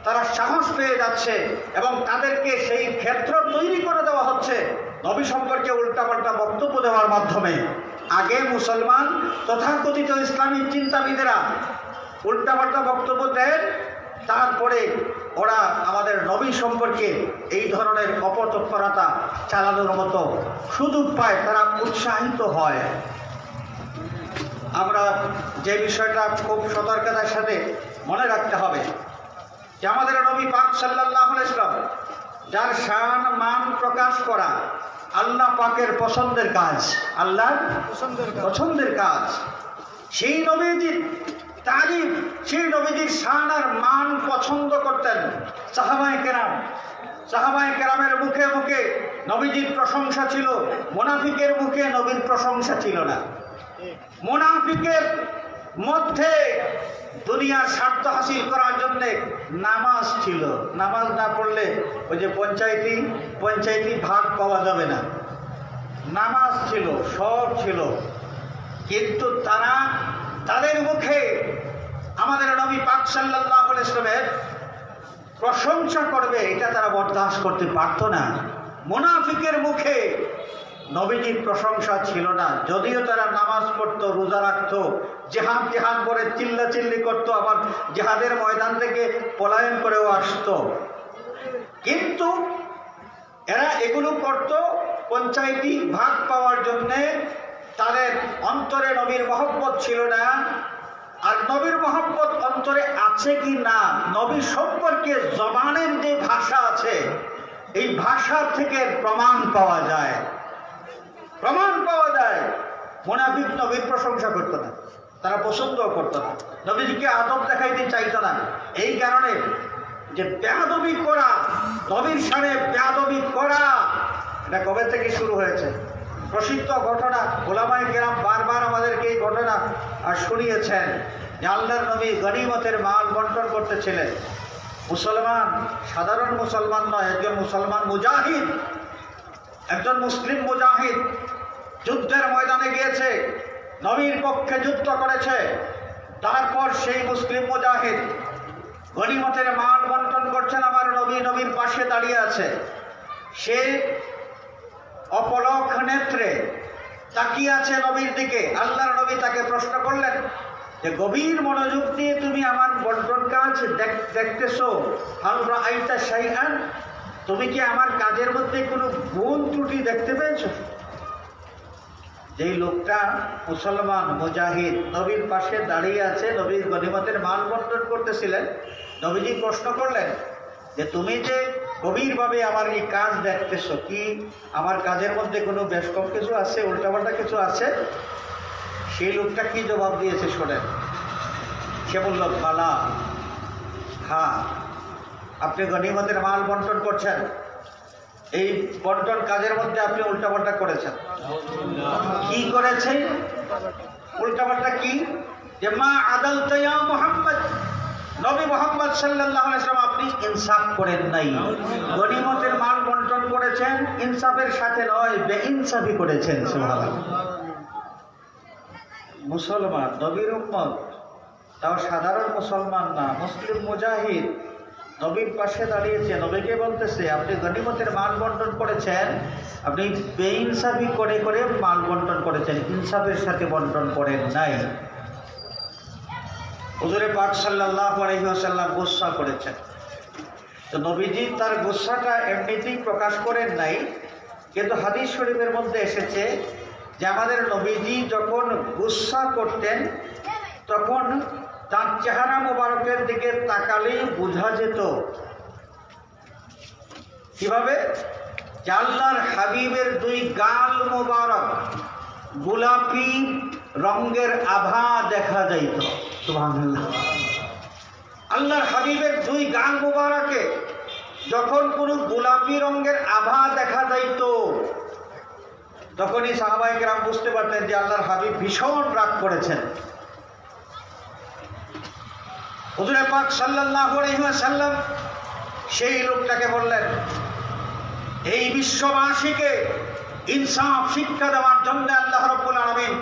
তারা সাহস পেয়ে যাচ্ছে এবং তাদেরকে সেই ক্ষেত্র তৈরি করে দেওয়া হচ্ছে নবী সম্পর্কে উল্টাপাল্টা বক্তব্য দেওয়ার মাধ্যমে। আগে মুসলমান তথাকথিত ইসলামিক চিন্তাবিদেরা উল্টাপাল্টা বক্তব্য দেন, তারপরে ওরা আমাদের নবী সম্পর্কে এই ধরনের অপতৎপরতা চালানোর মতো সুযোগ পায়, তারা উৎসাহিত হয়। আমরা যে বিষয়টা খুব সতর্কতার সাথে মনে রাখতে হবে যে আমাদের নবী পাক সাল্লাল্লাহু আলাইহি ওয়াসাল্লাম যার শান মান প্রকাশ করা আল্লাহ পাকের পছন্দের কাজ, আল্লাহর পছন্দের কাজ। সেই নবীজির তারিফ, সেই নবীজির শান আর মান পছন্দ করতেন সাহাবায়ে কেরাম। সাহাবায়ে কেরামের মুখে মুখে নবীজির প্রশংসা ছিল, মুনাফিকের মুখে নবীর প্রশংসা ছিল না। মুনাফিকের মধ্যে দুনিয়ার স্বার্থ হাসিল করার জন্য নামাজ ছিল, নামাজ না পড়লে ওই যে পঞ্চায়েতি ভাগ পাওয়া যাবে না। নামাজ ছিল, সব ছিল, কিন্তু তারা তাদের মুখে আমাদের নবী পাক সাল্লাল্লাহু আলাইহি ওয়াসাল্লামের প্রশংসা করবে এটা তারা বরদাস্ত করতে পারত না। মুনাফিকের মুখে নবীজির প্রশংসা ছিল না, যদিও তারা নামাজ পড়তো, রোজা রাখতো, জেহাদ করে চিল্লাচিল্লি করতো, আবার জেহাদের ময়দান থেকে পলায়ন করেও আসতো, কিন্তু এরা এগুলো করত পঞ্চায়েতি ভাগ পাওয়ার জন্যে। তাদের অন্তরে নবীর মহব্বত ছিল না। আর নবীর মহব্বত অন্তরে আছে কি না, নবী সম্পর্কে জবানের যে ভাষা আছে এই ভাষা থেকে প্রমাণ পাওয়া যায়। মুনাফিক নবীর প্রশংসা করতো না, তারা পছন্দও করতো না, নবীজিকে আদব দেখাইতে চাইতো না। এই কারণে যে বেয়াদবি করা, নবীর সামনে বেয়াদবি করা, এটা কবে থেকে শুরু হয়েছে? প্রসিদ্ধ ঘটনা, ওলামায়ে কেরাম বারবার আমাদেরকে এই ঘটনা শুনিয়েছেন যে আল্লাহর নবী গনিমতের মাল বন্টন করতেছিলেন। মুসলমান, সাধারণ মুসলমান নয়, একজন মুসলমান মুজাহিদ, একজন মুসলিম মুজাহিদ যুদ্ধের ময়দানে গিয়েছে, নবীর পক্ষে যুদ্ধ করেছে। তারপর সেই মুসলিম মুজাহিদ গনিমতের মাল বন্টন করছেন, আমার নবীর পাশে দাঁড়িয়ে আছে। সে অপলক নেত্রে তাকিয়ে আছে নবীর দিকে। আল্লাহর নবী তাকে প্রশ্ন করলেন যে গভীর মনোযোগ দিয়ে তুমি আমার বন্টন কাজ দেখতেছো, হাল রাআইতা শাইআন, তুমি কি আমার কাজের মধ্যে কোনো ভুল ত্রুটি দেখতে পেয়েছো? যেই লোকটা মুসলমান মুজাহিদ নবীর পাশে দাঁড়িয়ে আছে, নবীর গনিমতের মাল বন্টন করতেছিলেন, নবীজি প্রশ্ন করলেন যে তুমি যে গভীরভাবে আমার এই কাজ দেখতেছো, কি আমার কাজের মধ্যে কোনো বেশ কম কিছু আছে, উল্টাপাল্টা কিছু আছে? সেই লোকটা কি জবাব দিয়েছে শোনেন। সে বলল, বালা, হ্যাঁ, আপনি গনিমতের মাল বন্টন করছেন, এই বন্টন কাজের মধ্যে আপনি উল্টাপাল্টা করেছেন। কি করেছেন? উল্টাপাল্টা কি? যে মা আদালতা ইয়া মুহাম্মদ, নবী মুহাম্মদ সাল্লাল্লাহু আলাইহি ওয়াসাল্লাম, আপনি ইনসাফ করেন নাই। গনিমতের মাল বন্টন করেছেন, ইনসাফের সাথে নয়, বেইনসাফি করেছেন। সুবহানাল্লাহ। মুসলমান, নবীর উম্মত, তাও সাধারণ মুসলমান না, মুসলিম মুজাহিদ নবীর পাশে দাঁড়িয়েছে, নবীকে বলতেছে আপনি গনিমতের মাল বন্টন করেছেন, আপনি বেইনসাফি করে করে মাল বন্টন করেছেন, ইনসাফের সাথে বন্টন করেন নাই। হুজুরে পাক সাল্লাল্লাহু আলাইহি ওয়াসাল্লাম গুসা করেছেন। তো নবীজি তার গুসাটা এমনিতেই প্রকাশ করেন নাই, কিন্তু হাদিস শরীফের মধ্যে এসেছে যে আমাদের নবীজি যখন গুসা করতেন তখন তার চেহারা মোবারকের দিকে তাকালেই বোঝা যেত। কিভাবে? যে আল্লাহর হাবিবের দুই গাল মোবারক গোলাপি রঙের আভা দেখা যাইত। সুবহানাল্লাহ। আল্লাহর হাবিবের দুই গাল মোবারকে যখন কোনো গোলাপি রঙের আভা দেখা যাইত তখনই সাহাবায়ে কেরাম বুঝতে পারতেন যে আল্লাহর হাবিব ভীষণ রাগ করেছেন। হুজুরে পাক সাল্লাল্লাহু আলাইহি ওয়াসাল্লাম সেই লোকটাকে বললেন, এই বিশ্ববাসীকে ইনসাফ শিক্ষা দেওয়ার জন্য আল্লাহ রাব্বুল আলামিন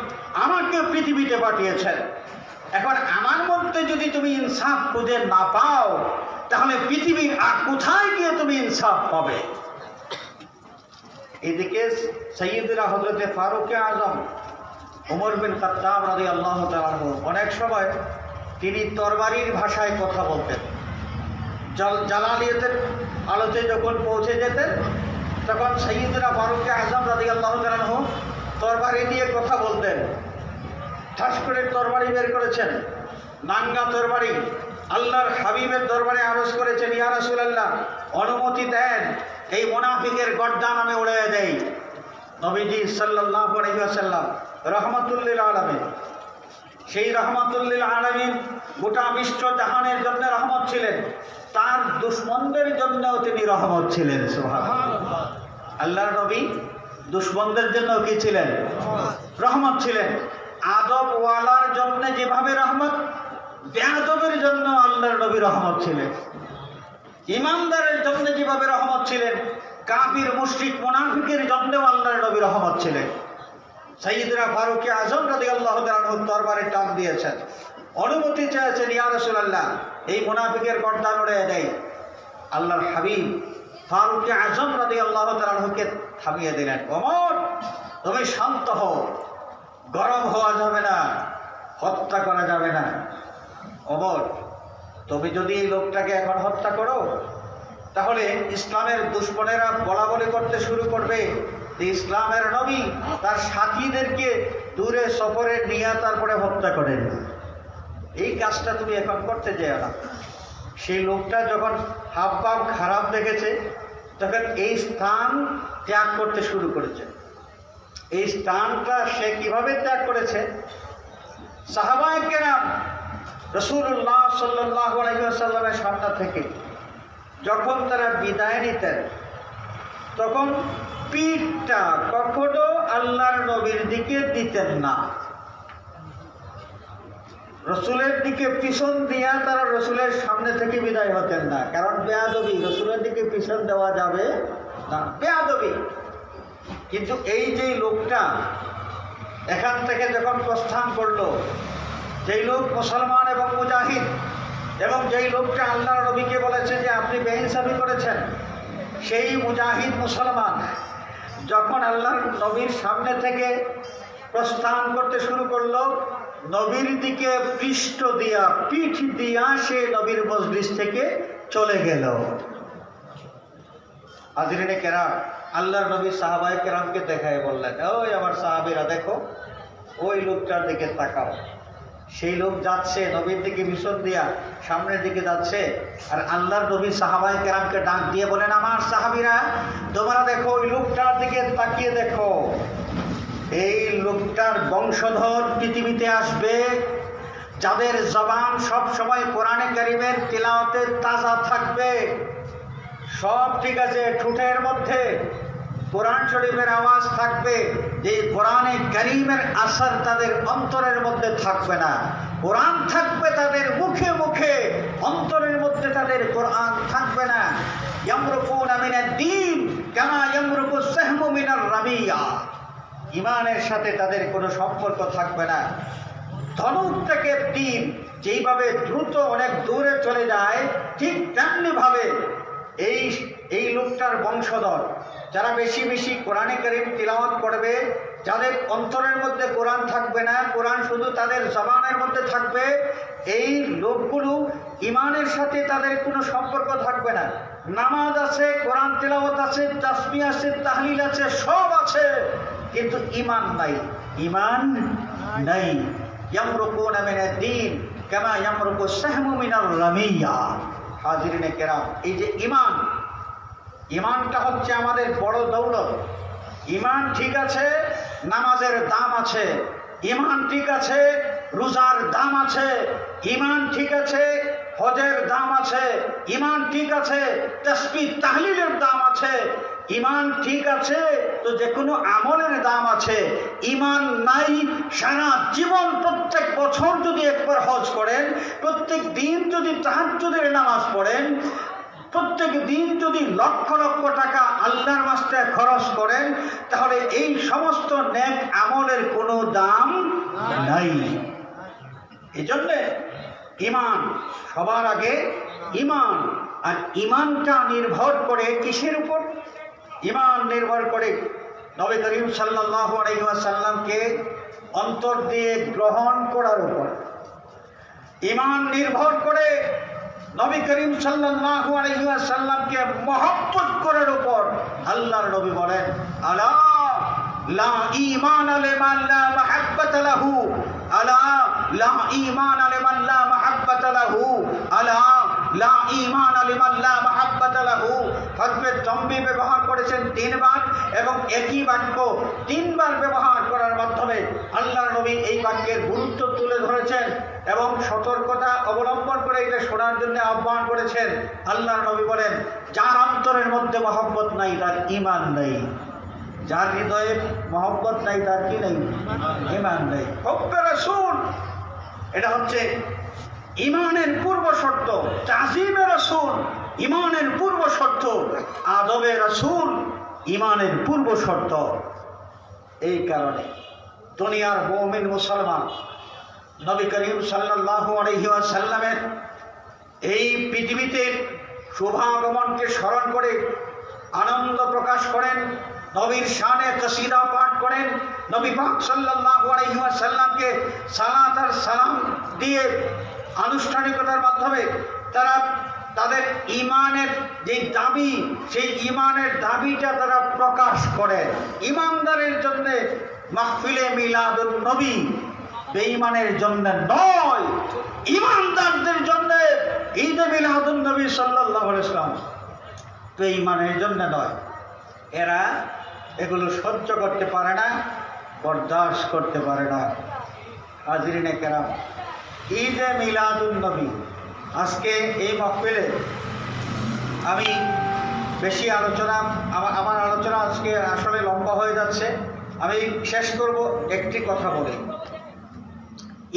আমাকে পৃথিবীতে পাঠিয়েছেন। এখন আমার মধ্যে যদি তুমি ইনসাফ খুঁজে না পাও তাহলে পৃথিবীর আর কোথায় গিয়ে তুমি ইনসাফ পাবে? এদিকে সাইয়্যিদুনা হযরতে ফারুক আযম ওমর বিন খাত্তাব রাদিয়াল্লাহু তাআলা আনহু অনেক সময় তিনি তরবারির ভাষায় কথা বলতেন। জালালিয়াতের আলোতে যখন পৌঁছে যেতেন তখন সাইয়্যিদুনা ফারুক আযম রাদিয়াল্লাহু তাআলা আনহু তরবারি দিয়ে কথা বলতেন। ঠাস করে তরবারি বের করেছেন, নাঙ্গা তরবারি, আল্লাহর হাবিবের দরবারে আরজ করেছেন, ইয়া রাসূলুল্লাহ অনুমতি দেন এই মুনাফিকের গর্দান আমি উড়িয়ে দেই। নবীজি সাল্লাল্লাহু আলাইহি ওয়াসাল্লাম রহমাতুল লিল আলামিন। সেই রহমাতুল লিল আলামিন গোটা বিশ্ব জাহানের জন্য রহমত ছিলেন, তার দুশমনদের জন্যও তিনি রহমত ছিলেন। সুবহানাল্লাহ। আল্লাহর নবী দুশমনদের জন্য কি ছিলেন? রহমত ছিলেন। আদব ওয়ালার জন্য যেভাবে রহমত, বেয়াদবের জন্য আল্লাহর নবী রহমত ছিলেন। ইমানদারের জন্য যেভাবে রহমত ছিলেন, কাফির মুশরিক মুনাফিকের জন্যও আল্লাহর নবী রহমত ছিলেন। সাইয়্যিদনা ফারুক আযম রাদিয়াল্লাহু তাআলা আনহু দরবারে টান দিয়েছেন, অনুমতি চেয়েছেন, ইয়া রাসূলুল্লাহ এই মুনাফিকের গর্দান উড়িয়ে দেয়। আল্লাহর হাবিব ফারুক আযম রাদিয়াল্লাহু তাআলা আনহুকে থামিয়ে দিলেন, ওমর তুমি শান্ত হও, গরম হওয়া যাবে না, হত্যা করা যাবে না। ওমর তুমি যদি এই লোকটাকে এখন হত্যা করো, তাহলে ইসলামের দুশমনেরা বলা বলি করতে শুরু করবে যে ইসলামের নবী তার সাথীদেরকে দূরে সফরে নিয়ে তারপরে হত্যা করেন। এই কাজটা তুমি এখন করতে যেও না। সেই লোকটা যখন হাব ভাব খারাপ দেখেছে, তখন এই স্থান ত্যাগ করতে শুরু করেছে। এই স্থানটা সে কিভাবে ত্যাগ করেছে? সাহাবায়ে কেরাম রাসূলুল্লাহ সাল্লাল্লাহু আলাইহি ওয়াসাল্লামের সামনে থেকে যখন তারা বিদায় নিতেন, তখন পিঠটা কখনো আল্লাহর নবীর দিকে দিতেন না। রসুলের দিকে পিছন দিয়া তারা রসুলের সামনে থেকে বিদায় হতেন না, কারণ বেয়াদবি, রসুলের দিকে পিছন দেওয়া যাবে না, বেয়াদবি। কিন্তু এই যে লোকটা এখান থেকে যখন প্রস্থান করলো, যেই লোক মুসলমান এবং মুজাহিদ, এবং যেই লোকটা আল্লাহর নবীকে বলেছে যে আপনি বেইনসাফি করেছেন, সেই মুজাহিদ মুসলমান যখন আল্লাহর নবীর সামনে থেকে প্রস্থান করতে শুরু করলো, নবীর দিকে পৃষ্ঠ দিয়া, পিঠ দিয়া সে নবীর মজলিস থেকে চলে গেল। হাজরিনে কেরাম, আল্লাহর নবী সাহাবায়ে কেরামকে দেখায় বললেন, ওই আমার সাহাবীরা দেখো, ওই লোকটার দিকে তাকাও। সেই লোক যাচ্ছে নবীর দিকে পিছন দিয়া সামনের দিকে যাচ্ছে, আর আল্লাহর নবী সাহাবায়ে কেরামকে ডাক দিয়ে বলেন, আমার সাহাবীরা তোমরা দেখো, ওই লোকটার দিকে তাকিয়ে দেখো, এই লোকটার বংশধর পৃথিবীতে আসবে, যাদের জবান সব সময় কোরআনে কারীমের তিলাওয়াতে তাজা থাকবে। সব ঠিক আছে, ঠোঁটের মধ্যে কোরআন শরীফের আওয়াজ থাকবে, যে কোরআনে কারীমের আসর তাদের অন্তরের মধ্যে থাকবে না। কোরআন থাকবে তাদের মুখে মুখে, অন্তরের মধ্যে তাদের কোরআন থাকবে না। ইয়ামরুকুনা মিনাদ দ্বীন কামা ইয়ামরুকুস সাহমু মিনার রামিয়া। ইমানের সাথে তাদের কোনো সম্পর্ক থাকবে না। ধনুক থেকে তীর যেইভাবে দ্রুত অনেক দূরে চলে যায়, ঠিক তেমনি ভাবে এই লোকটার বংশধর যারা বেশি বেশি কোরআনে কারীম তিলাওয়াত করবে, যাদের অন্তরের মধ্যে কোরআন থাকবে না, কোরআন শুধু তাদের জবানের মধ্যে থাকবে, এই লোকগুলো ইমানের সাথে তাদের কোনো সম্পর্ক থাকবে না। নামাজ আছে, কোরআন তিলাওয়াত আছে, তাসবিহ আছে, তাহলিল আছে, সব আছে, কিন্তু ইমান নাই, ইমান নাই। ইয়ামরুকুনা মিনাদ দ্বীন কামা ইয়ামরুকুস সাহমু মিনার রামিয়া। হাজিরিনে কেরাম, এই যে ইমান, ইমানটা হচ্ছে আমাদের বড় দৌলত। ইমান ঠিক আছে, নামাজের দাম আছে। ইমান ঠিক আছে, রোজার দাম আছে। ইমান ঠিক আছে, হজের দাম আছে। ইমান ঠিক আছে, তাসবিহ তাহলিলের দাম আছে। ইমান ঠিক আছে তো যে কোনো আমলের দাম আছে। ইমান নাই, সারা জীবন প্রত্যেক বছর যদি একবার হজ করেন, প্রত্যেক দিন যদি তাহাজ্জুদের নামাজ পড়েন, প্রত্যেক দিন যদি লক্ষ লক্ষ টাকা আল্লাহর রাস্তায় খরচ করেন, তাহলে এই সমস্ত নেক আমলের কোনো দাম নাই। এজন্য ইমান সবার আগে, ইমান। আর ইমানটা নির্ভর করে কিসের উপর? ইমান নির্ভর করে নবী করিম সাল্লাল্লাহু আলাইহি ওয়াসাল্লামকে অন্তর দিয়ে গ্রহণ করার উপর। ইমান নির্ভর করে নবী করিম সাল্লাল্লাহু আলাইহি ওয়াসাল্লামকে মহব্বত করার উপর। আল্লাহর নবী বলেন, আলা লা ঈমান লিমান লা মাহাব্বাতা লাহু, আলা লা ঈমান লিমান লা মাহাব্বাতা লাহু, আলা লা ঈমান লিমান লা মাহাব্বাতা লাহু। হযরত তম্বি ব্যবহার করেছেন 3 বার এবং একই বাক্য তিনবার ব্যবহার করার মাধ্যমে আল্লাহর নবী এই বাক্যের গুরুত্ব তুলে ধরেছেন এবং সতর্কতা অবলম্বন করে এটা শোনার জন্য আহ্বান করেছেন। আল্লাহর নবী বলেন, যার অন্তরের মধ্যে মহব্বত নাই তার ঈমান নেই। যার হৃদয়ে মহব্বত নাই তার কি নেই? ঈমান নেই। হুব্বে রাসূল এটা হচ্ছে ঈমানের পূর্ব শর্ত। তাযীমে রাসূল ঈমানের পূর্ব শর্ত। আদবে রাসূল ঈমানের পূর্ব শর্ত। এই কারণে দুনিয়ার মুমিন মুসলমান নবী করিম সাল্লাল্লাহু আলাইহি ওয়াসাল্লামের এই পৃথিবীতে শুভাগমনকে স্মরণ করে আনন্দ প্রকাশ করেন, নবীর শানে কসিদা পাঠ করেন, নবী পাক সাল্লাল্লাহু আলাইহি ওয়াসাল্লামকে সালাত আর সালাম দিয়ে আনুষ্ঠানিকতার মাধ্যমে তারা তাদের ঈমানের যে দাবি, সেই ঈমানের দাবিটা তারা প্রকাশ করে। ঈমানদারের জন্য মাহফিলে মিলাদুন নবী, বেঈমানের জন্য নয়। ঈমানদারদের জন্য ঈদে মিলাদুন নবী সাল্লাল্লাহু আলাইহি ওয়াসাল্লাম, বেঈমানের জন্য নয়। এরা এগুলো সহ্য করতে পারে না, বরদাস্ত করতে পারে না। হাজরিনে কেরাম, ঈদে মিলাদুন নবী, আজকে এই মাহফিলে আমি বেশি আলোচনা, আমার আলোচনা আজকে আসলে লম্বা হয়ে যাচ্ছে। আমি শেষ করব একটি কথা বলে।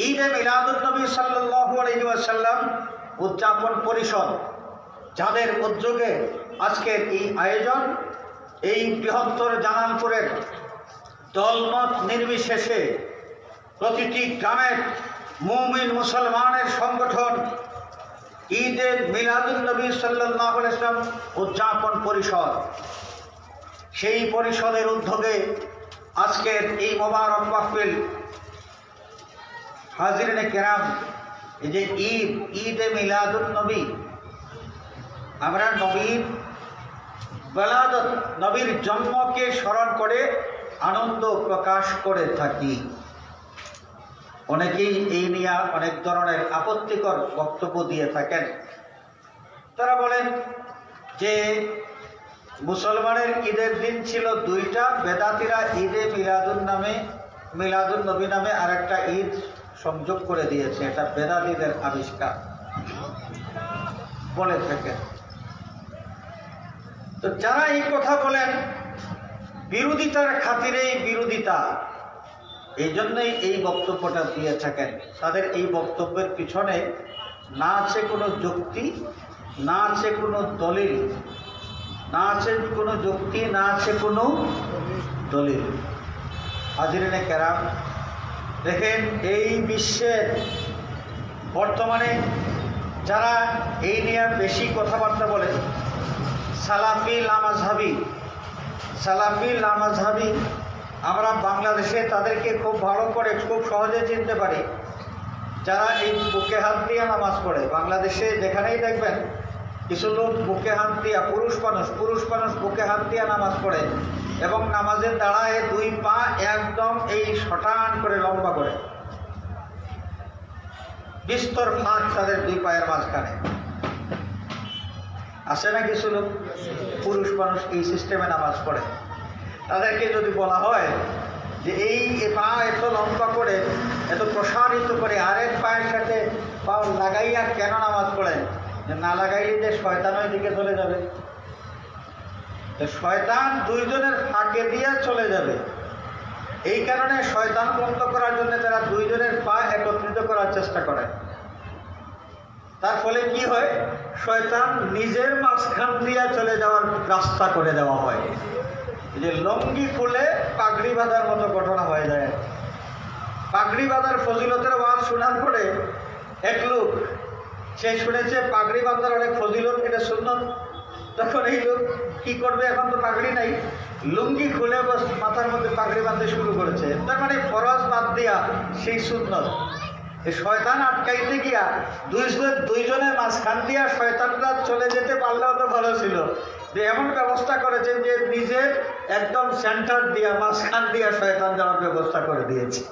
ঈদে মিলাদুন নবী সাল্লাল্লাহু আলাইহি ওয়াসাল্লাম উদযাপন পরিষদ, যাদের উদ্যোগে আজকের এই আয়োজন, এই বৃহত্তর জালালপুরের দলমত নির্বিশেষে প্রতিটি গ্রামের মুমিন মুসলমানের সংগঠন ঈদে মিলাদুন নবী সাল্লাল্লাহু আলাইহি ওয়াসাল্লাম উদযাপন পরিষদ, সেই পরিষদের উদ্যোগে আজকের এই মোবারক মাহফিল। হাজিরিনে কেরাম, এই যে ঈদে মিলাদুন নবী, আমরা নবীর বেলাদত, নবীর জন্মকে স্মরণ করে আনন্দ প্রকাশ করে থাকি। অনেকেই এই নিয়ে অনেক ধরনের আপত্তিকর বক্তব্য দিয়ে থাকেন। তারা বলেন যে মুসলমানের ঈদের দিন ছিল দুইটা, বেদাতিরা ঈদে মিলাদুন নবী নামে আরেকটা ঈদ সংযোগ করে দিয়েছে, এটা বেদাতিদের আবিষ্কার বলে থাকেন। তো যারা এই কথা বলেন, বিরোধিতার খাতিরেই বিরোধিতা, এই জন্যই এই বক্তব্যটা দিয়ে থাকেন। তাদের এই বক্তব্যের পিছনে না আছে কোনো যুক্তি, না আছে কোনো দলিল, না আছে কোনো যুক্তি, না আছে কোনো দলিল। হাজিরিনে কেরাম, দেখেন এই বিশ্বের বর্তমানে যারা এই নিয়ে বেশি কথাবার্তা বলে, সালাফি লামাজহাবি, আমরা বাংলাদেশে তাদেরকে খুব ভালো করে খুব সহজে চিনতে পারি। যারা এই বুকে হাত দিয়ে নামাজ পড়ে, বাংলাদেশে যেখানেই দেখবেন কিছু লোক বুকে হাত দিয়া, পুরুষ মানুষ বুকে হাত দিয়া নামাজ পড়ে এবং নামাজের দাঁড়ায় দুই পা একদম এই শটান করে লম্বা করে, বিস্তর ফাঁক তাদের দুই পায়ের মাঝখানে। আছে না কিছু লোক পুরুষ মানুষ এই সিস্টেমে নামাজ পড়ে। তাদেরকে যদি বলা হয় যে এই পা এত লম্বা করে, এত প্রসারিত করে আরেক পায়ের সাথে পা লাগাইয়া কেন নামাজ পড়েন, যে না লাগাইলে যে শয়তান ওই দিকে চলে যাবে, শয়তান দুইজনের ফাঁকে দিয়ে চলে যাবে। এই কারণে শয়তান বন্ধ করার জন্য তারা দুইজনের পা একত্রিত করার চেষ্টা করে। তার ফলে কি হয়, শয়তান নিজের মাঝখান দিয়ে চলে যাওয়ার রাস্তা করে দেওয়া হয়। যে লঙ্গি খুলে পাগড়ি বাঁধার মতো ঘটনা হয়ে যায়। পাগড়ি বাঁধার ফজিলতের ওয়াজ শোনার পরে এক লোক, সে শুনেছে পাগড়ি বাঁধার অনেক ফজিলত, এটা সুন্নত। তখন এই লোক কি করবে, এখন তো পাগড়ি নাই, লুঙ্গি খুলে বস মাথার মধ্যে পাগড়ি বাঁধতে শুরু করেছে। তার মানে ফরজ বাদ দিয়া সেই সুন্নত। এই শয়তান আটকাইতে গিয়া দুইজনের মাঝখান দিয়া শয়তানরা চলে যেতে পারলেও তো ভালো ছিল, যে এমন ব্যবস্থা করেছেন যে নিজের একদম সেন্টার দিয়া, মাঝখান দিয়া শয়তান যাওয়ার ব্যবস্থা করে দিয়েছে।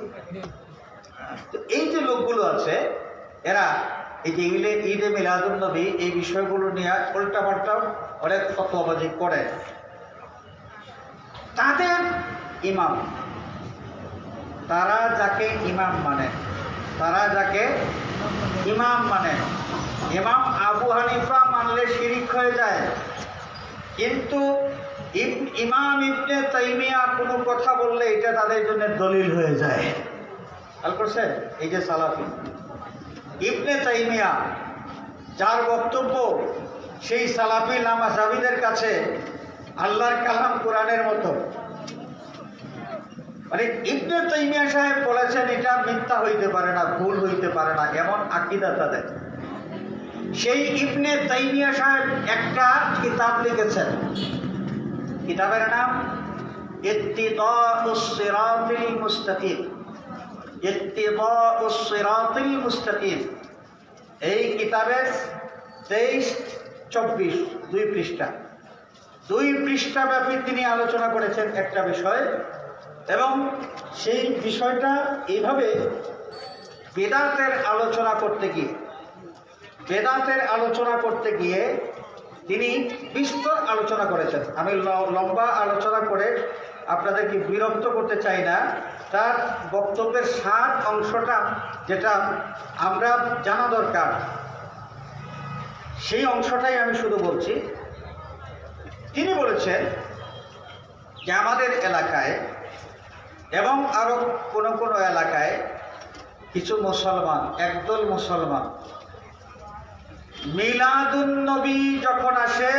তো এই যে লোকগুলো আছে, এরা এই যে ঈদে মিলাদুন নবী এই বিষয়গুলো নিয়ে উল্টাপাল্টা অনেক ফতোয়াবাজি করে। তাদের ইমাম, তারা যাকে ইমাম মানেন, তারা যাকে ইমাম মানেন, ইমাম আবু হানিফা মানলে শিরিক হয়ে যায়, কিন্তু ইমাম ইবনে তাইমিয়া কোনো কথা বললে এটা তাদের জন্য দলিল হয়ে যায়। খেয়াল করছেন? এই যে সালাফি ইবনে তাইমিয়া, যার বক্তব্য সেই সালাফি নামাজাবিদের কাছে আল্লাহর কালাম কোরআনের মতো, মানে ইবনে তাইমিয়া সাহেব বলেছেন এটা মিথ্যা হইতে পারে না, ভুল হইতে পারে না, এমন আকীদা তাদের। সেই ইবনে তাইমিয়া সাহেব একটা কিতাব লিখেছেন, কিতাবের নাম ইত্তিদাউস সিরাতিল মুস্তাকিম। ইত্তিদাউস সিরাতিল মুস্তাকিম, এই কিতাবের 23-24 দুই পৃষ্ঠা, 2 পৃষ্ঠা ব্যাপী তিনি আলোচনা করেছেন একটা বিষয়, এবং সেই বিষয়টা এইভাবে বেদাতের আলোচনা করতে গিয়ে তিনি বিস্তর আলোচনা করেছেন। আমি লম্বা আলোচনা করে আপনাদেরকে বিরক্ত করতে চাই না। তার বক্তব্যের সার অংশটা যেটা আমরা জানা দরকার, সেই অংশটাই আমি শুধু বলছি। তিনি বলেছেন যে আমাদের এলাকায় এবং আরো কোনো কোনো এলাকায় কিছু মুসলমান, একদল মুসলমান মিলাদুন নবী যখন আসে,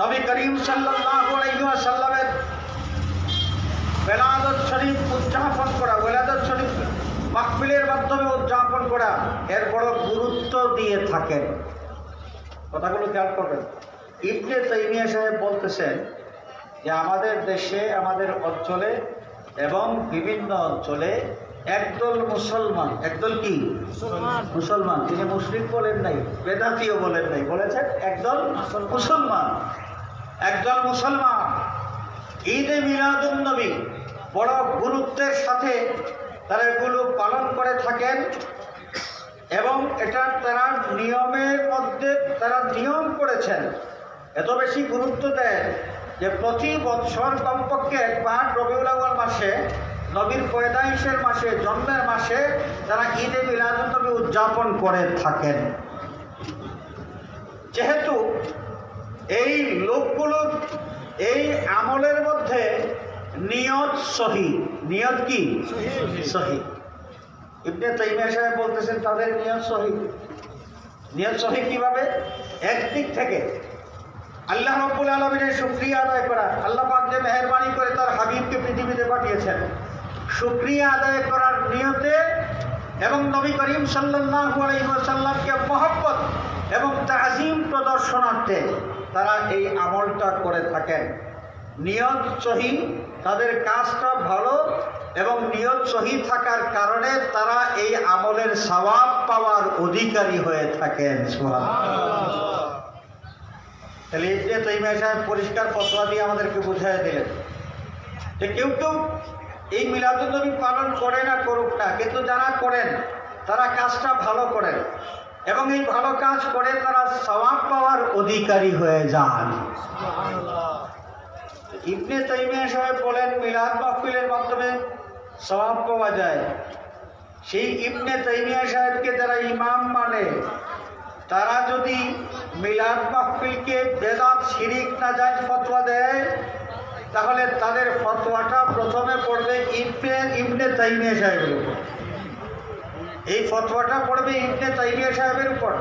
নবী করিম সাল্লাল্লাহু আলাইহি ওয়াসাল্লামের বেলাদত শরীফ উদযাপন করা, বেলাদত শরীফ মাহফিলের মাধ্যমে উদযাপন করা, এর বড় গুরুত্ব দিয়ে থাকেন। কথাগুলো খেয়াল করবেন। ইবনে তাইমিয়া সাহেব বলতেছেন যে আমাদের দেশে, আমাদের অঞ্চলে এবং বিভিন্ন অঞ্চলে একদল মুসলমান, একদল কি মুসলমান, তিনি মুশরিক বলেন নাই, বেদাতীয় বলেন নাই, বলেছেন একদল মুসলমান, একদল মুসলমান ঈদে মিলাদুন নবী বড় গুরুত্বের সাথে তারা এগুলো পালন করে থাকেন, এবং এটা তারা নিয়মের মধ্যে তারা নিয়ম করেছেন, এত বেশি গুরুত্ব দেয় যে প্রতি বৎসর কমপক্ষে একবার রবিউল আউয়াল মাসে, নবীর পয়দাইশের মাসে, জন্মের মাসে তারা ঈদে মিলাদুন নবী উদযাপন করে থাকেন। যেহেতু এই লোকগুলোর এই আমলের মধ্যে নিয়ত সহি, নিয়ত কি সহি, ইবনে তাইমিয়া সাহেব বলতেছেন তাদের নিয়ত সহি। নিয়ত সহি কিভাবে? একদিক থেকে আল্লাহ রাব্বুল আলামিনের শুকরিয়া আদায় করা, আল্লাহ পাক যে মেহেরবানি করে তার হাবিবকে পৃথিবীতে পাঠিয়েছেন, শুকরিয়া আদায় করার নিয়তে এবং নবী করিম সাল্লাল্লাহু আলাইহি ওয়াসাল্লামকে মহব্বত এবং তাজিম প্রদর্শনার্থে তারা এই আমলটা করে থাকেন। নিয়ত সহি, তাদের কাজটা ভালো, এবং নিয়ত সহি থাকার কারণে তারা এই আমলের সওয়াব পাওয়ার অধিকারী হয়ে থাকেন। সুবহানাল্লাহ। তাহলে ইবনে তাইমিয়া সাহেব পরিষ্কার ফতোয়া দিয়ে আমাদেরকে বুঝিয়ে দিলেন যে কেউ কেউ এই মিলাদুন নবী পালন করে না, করুক না, কিন্তু যারা করেন তারা কাজটা ভালো করেন, এবং এই ভালো কাজ করে তারা সওয়াব পাওয়ার অধিকারী হয়ে যান। ইবনে তাইমিয়া সাহেব বলেন মিলাদ মাহফিলের মাধ্যমে সওয়াব পাওয়া যায়। সেই ইবনে তাইমিয়া সাহেবকে যারা ইমাম মানে, তারা যদি মিলাদ মাহফিলকে বেদাত, শিরিক, নাজায়েজ ফতোয়া দেয়, তাহলে তাদের ফতোয়াটা প্রথমে পড়বে ইবনে তাইমিয়া সাহেবের উপর। এই ফতোয়াটা পড়বে ইবনে তাইমিয়া সাহেবের উপর।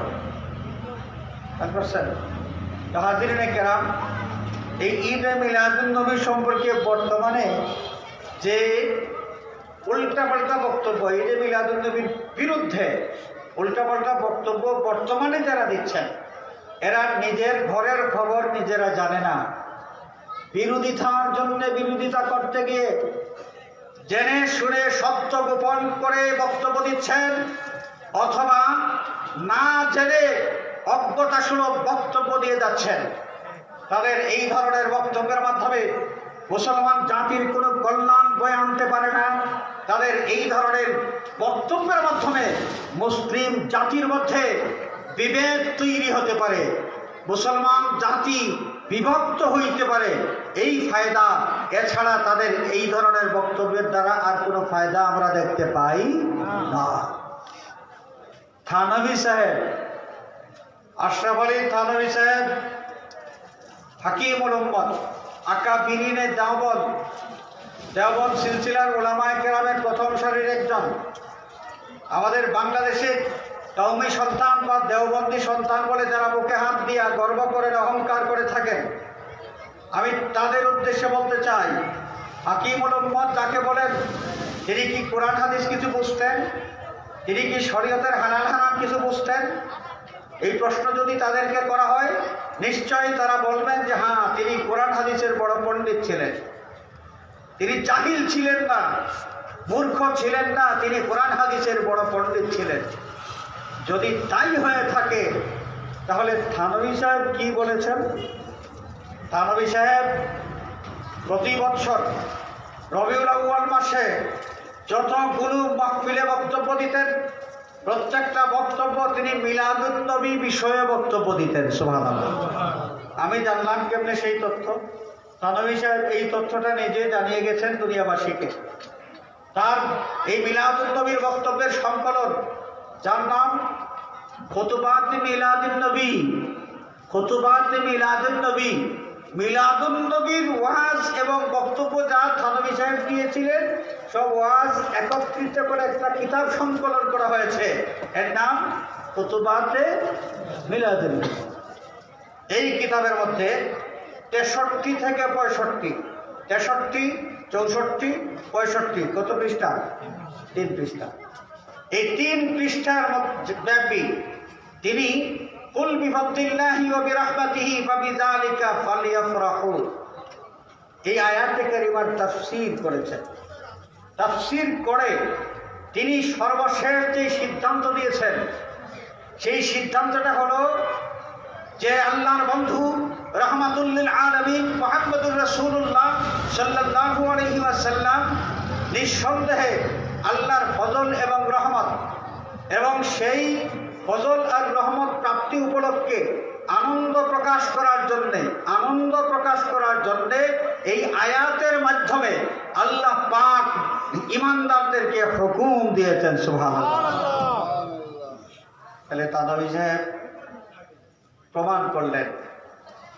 হাজিরিনে কেরাম, এই ঈদে মিলাদুন নবী সম্পর্কে বর্তমানে যে উল্টাপাল্টা বক্তব্য, ঈদে মিলাদুন নবীর বিরুদ্ধে উল্টাপাল্টা বক্তব্য বর্তমানে যারা দিচ্ছেন, এরা নিজের ঘরের খবর নিজেরা জানে না। বিরোধিতার জন্য বিরোধিতা করতে গিয়ে জেনে শুনে সত্য গোপন করে বক্তব্য দিচ্ছেন, অথবা না জেনে অজ্ঞতাসুলভ বক্তব্য দিয়ে যাচ্ছেন। তাদের এই ধরনের বক্তব্যের মাধ্যমে মুসলমান জাতির কোনো কল্যাণ বয়ে আনতে পারে না। তাদের এই ধরনের বক্তব্যের মাধ্যমে মুসলিম জাতির মধ্যে বিভেদ তৈরি হতে পারে। মুসলমান জাতি বিভক্ত হইতে পারে এই ফায়দা, এছাড়া তাদের এই ধরনের বক্তব্যের দ্বারা আর কোনো ফায়দা আমরা দেখতে পাই না। থানভী সাহেব, আশরাফ আলী থানভী সাহেব, হাকিমুল উম্মত, আকাবিরিনে দেওবন্দ সিলসিলার উলামায়ে কেরামের প্রথম সারির একজন। আমাদের বাংলাদেশে কওমি সন্তান বা দেওবন্দি সন্তান বলে যারা বুকে হাত দিয়া গর্ব করে অহংকার করে থাকেন, আমি তাদের উদ্দেশ্যে বলতে চাই, হাকিমুল উম্মত যাকে বলেন, তিনি কি কোরআন হাদিস কিছু বুঝতেন? তিনি কি শরীয়তের হালাল হারাম কিছু বুঝতেন? এই প্রশ্ন যদি তাদেরকে করা হয়, নিশ্চয়ই তারা বলবেন যে হ্যাঁ, তিনি কোরআন হাদিসের বড় পণ্ডিত ছিলেন। তিনি জাহিল ছিলেন না, মূর্খ ছিলেন না, তিনি কোরআন হাদিসের বড় পণ্ডিত ছিলেন। যদি তাই হয়ে থাকে, তাহলে থানভী সাহেব কি বলেছেন? থানভী সাহেব প্রতি বছর রবিউল আউয়াল মাসে যতগুলো মাহফিলে বক্তব্য দিতেন, প্রত্যেকটা বক্তব্য তিনি মিলাদুন নবী বিষয়ে বক্তব্য দিতেন। সুবহানাল্লাহ। আমি জানলাম কেমনে সেই তথ্য? থানভী সাহেব এই তথ্যটা নিজে জানিয়ে গেছেন দুনিয়াবাসীকে। তার এই মিলাদুন নবীর বক্তব্যের সংকলন, যার নাম খুতুবাত মিলাদুন নবী, খুতুবাত মিলাদুন নবী, মিলাদুন নবীর ওয়াজ এবং বক্তব্য যা থানভী সাহেব দিয়েছিলেন, সব ওয়াজ একত্রিত করে একটা কিতাব সংকলন করা হয়েছে। এর নাম খুতুবাতে মিলাদুন নবী। এই কিতাবের মধ্যে 63 থেকে 65, 63, 64, 65 কত পৃষ্ঠা? 3 পৃষ্ঠা। এই 3 পৃষ্ঠার ব্যাপী তিনি কুল বিফাদলিল্লাহি ওয়া বিরাহমাতিহি ফাবিযালিকা ফালইফরাহু এই আয়াতে কারিমার তাফসীর করেছেন। তাফসীর করে তিনি সর্বশেষ যে সিদ্ধান্ত দিয়েছেন, সেই সিদ্ধান্তটা হলো যে আল্লাহর বন্ধু রাহমাতুল লিল আলামিন মুহাম্মদুর রাসূলুল্লাহ সাল্লাল্লাহু আলাইহি ওয়াসাল্লাম নিঃসন্দেহে আল্লাহর ফজল এবং রহমত, এবং সেই ফজল আর রহমত প্রাপ্তি উপলক্ষে আনন্দ প্রকাশ করার জন্যে এই আয়াতের মাধ্যমে আল্লাহ পাক ইমানদারদেরকে হুকুম দিয়েছেন। সুবহানাল্লাহ। তাহলে থানভী সাহেব প্রমাণ করলেন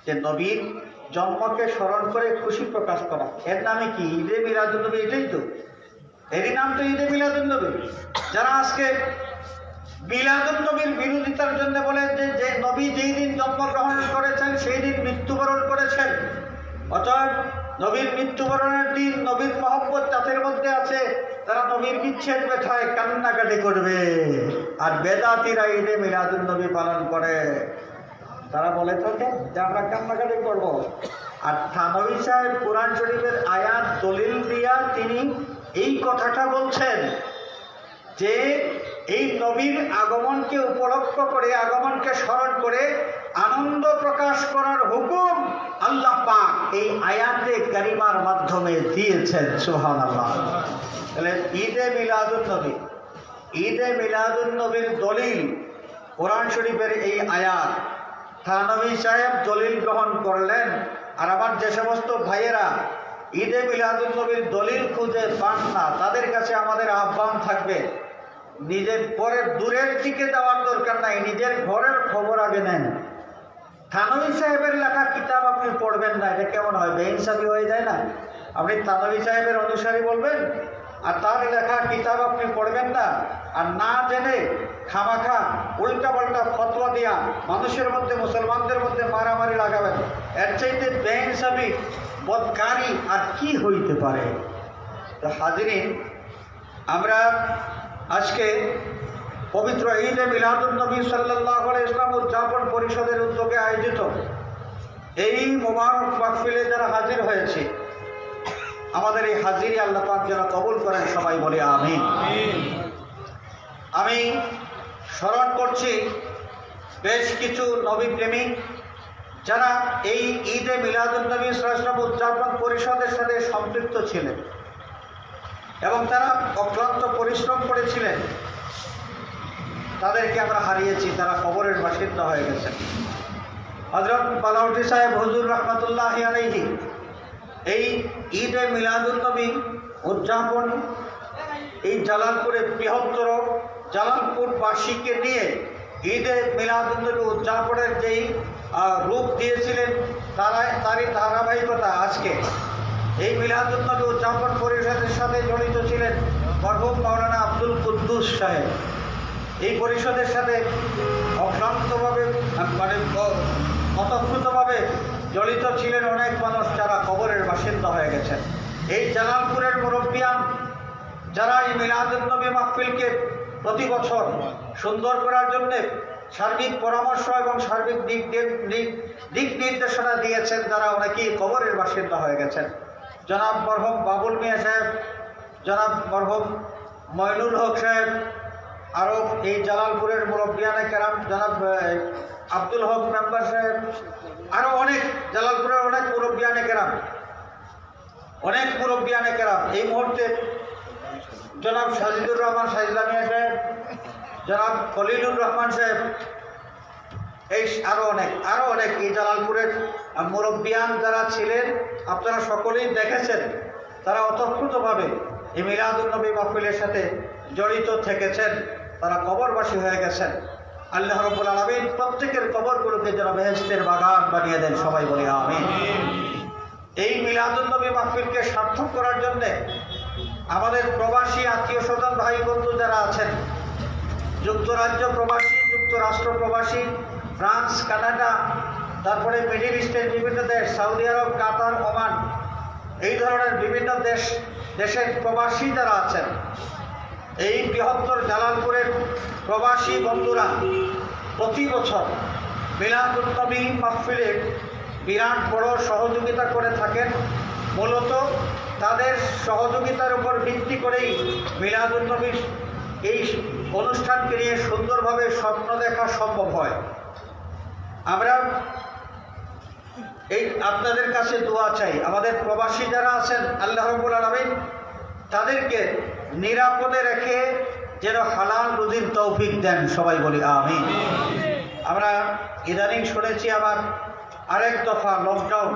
যে নবীর জন্মকে স্মরণ করে খুশি প্রকাশ করা, এর নামে কি? ঈদে মিলাদুন নবী। এটাই তো, এরই নাম তো ঈদে মিলাদুন নবী। যারা আজকে মিলাদুন নবীর বিরোধিতার জন্য বলে যে নবী যেই দিন জন্মগ্রহণ করেছেন সেই দিন মৃত্যুবরণ করেছেন, অতএব নবীর মৃত্যুবরণের দিন নবীর মহব্বত তাদের মধ্যে আছে, তারা নবীর বিচ্ছেদ ব্যথায় কান্নাকাটি করবে। আর বেদাতীরা ঈদে মিলাদুন নবী পালন করে, তারা বলে থাকে যে আমরা কান্নাকাটি করব। আর থানভী সাহেব কোরআন শরীফের আয়াত দলিল দিয়া তিনি এই কথাটা বলছেন যে এই নবীর আগমনকে উপলক্ষ করে, আগমনকে স্মরণ করে আনন্দ প্রকাশ করার হুকুম আল্লাহ পাক এই আয়াতে কারিমার মাধ্যমে দিয়েছেন। সুবহানাল্লাহ। তাহলে ঈদে মিলাদুন নবী, ঈদে মিলাদুন নবীর দলিল কোরআন শরীফের এই আয়াত। থানভী সাহেব দলিল গ্রহণ করলেন। আর আমার যে সমস্ত ভাইয়েরা ঈদে মিলাদুন নবীর দলিল খুঁজে পান না, তাদের কাছে আমাদের আহ্বান থাকবে, নিজের পরের দূরের দিকে যাওয়ার দরকার নাই, নিজের ঘরের খবর আগে নেন। থানভী সাহেবের লেখা কিতাব আপনি পড়বেন না, এটা কেমন হয়? বেইনসাফি হয়ে যায় না? আপনি থানভী সাহেবের অনুসারী বলবেন আর তার লেখা কিতাব আপনি পড়বেন না, আর না জেনে খামাখা উল্টা পাল্টা ফতোয়া দিয়া মানুষের মধ্যে, মুসলমানদের মধ্যে মারামারি লাগাবেন, এর চাইতে বেইনসাফি বদকারী আর কি হইতে পারে? তো হাজিরিন, আমরা আজকে পবিত্র ঈদে মিলাদুন নবী সাল্লাল্লাহু আলাইহি ওয়াসাল্লাম উদযাপন পরিষদের উদ্যোগে আয়োজিত এই মোবারক মাহফিলে যারা হাজির হয়েছে, আমাদের এই হাজিরি আল্লাহ পাক যেন কবুল করেন, সবাই বলে আমিন। আমি স্মরণ করছি বেশ কিছু নবী প্রেমিক যারা এই ঈদে মিলাদুন নবী সাল্লাল্লাহু আলাইহি ওয়াসাল্লাম উদযাপন পরিষদের সাথে সম্পৃক্ত ছিলেন এবং তারা অক্লান্ত পরিশ্রম করেছিলেন। তাদেরকে আমরা হারিয়েছি, তারা কবরের বাসিন্দা হয়ে গেছেন। হযরত বালাউটি সাহেব হুজুর রহমতুল্লাহি আলাইহি এই ঈদে মিলাদুন নবী উদযাপন এই জালালপুরের বৃহত্তর জালালপুরবাসীকে নিয়ে ঈদে মিলাদুন নবী উদযাপনের যেই রূপ দিয়েছিলেন তারই ধারাবাহিকতা আজকে এই মিলাদুন নবী উদযাপন পরিষদের সাথে জড়িত ছিলেন মরহুম মাওলানা আব্দুল কুদ্দুস সাহেব। এই পরিষদের সাথে অক্লান্তভাবে অতপ্রুতভাবে জড়িত ছিলেন অনেক মানুষ যারা কবরের বাসিন্দা হয়ে গেছেন। এই জালালপুরের মুরব্বিয়ান যারা এই মিলাদুন নবী মাহফিলকে প্রতি বছর সুন্দর করার জন্য সার্বিক পরামর্শ এবং সার্বিক দিক নির্দেশনা দিয়েছেন, তারা অনেকেই কবরের বাসিন্দা হয়ে গেছেন। জনাব মরহুম বাবুল মিয়া সাহেব, জনাব মরহুম মইনুল হক সাহেব, আরও এই জালালপুরের মুরব্বিয়ানে কেরাম জনাব আব্দুল হক মেম্বার সাহেব, আরও অনেক জালালপুরের অনেক মুরব্বিয়ানে কেরাম এই মুহূর্তে জনাব সাজিদুর রহমান সাইজলামিয়া সাহেব, জনাব খলিলুর রহমান সাহেব, এই আরও অনেক এই জালালপুরের মুরব্বিয়ান যারা ছিলেন আপনারা সকলেই দেখেছেন, তারা অতপ্রুতভাবে এই মিলাদুন নবী মাহফিলের সাথে জড়িত থেকেছেন, তারা কবরবাসী হয়ে গেছেন। আল্লাহ রাব্বুল আলামিন প্রত্যেকের কবরগুলোকে যেন বেহেশতের বাগান বানিয়ে দেন, সবাই বলি আমিন। এই মিলাদুন নবী মাহফিলকে সার্থক করার জন্যে আমাদের প্রবাসী আত্মীয় স্বজন ভাই বন্ধু যারা আছেন, যুক্তরাজ্য প্রবাসী, যুক্তরাষ্ট্র প্রবাসী, ফ্রান্স, কানাডা, তারপরে মিডিল ইস্টের বিভিন্ন দেশ, সৌদি আরব, কাতার, ওমান, এই ধরনের বিভিন্ন দেশের প্রবাসী যারা আছেন, এই বৃহত্তর জালালপুরের প্রবাসী বন্ধুরা প্রতি বছর মিলাদুন নবী মাহফিলে বিরাট বড় সহযোগিতা করে থাকেন। মূলত তাদের সহযোগিতার উপর ভিত্তি করেই মিলাদুন নবীর এই অনুষ্ঠানকে নিয়ে সুন্দরভাবে স্বপ্ন দেখা সম্ভব হয়। আমরা এই আপনাদের কাছে দোয়া চাই, আমাদের প্রবাসী যারা আছেন আল্লাহ রাব্বুল আলামিন তাদেরকে নিরাপদে রেখে যেন হালাল রুজির তৌফিক দেন, সবাই বলি আমিন। আমরা ইদানিং শুনেছি আবার আরেক দফা লকডাউন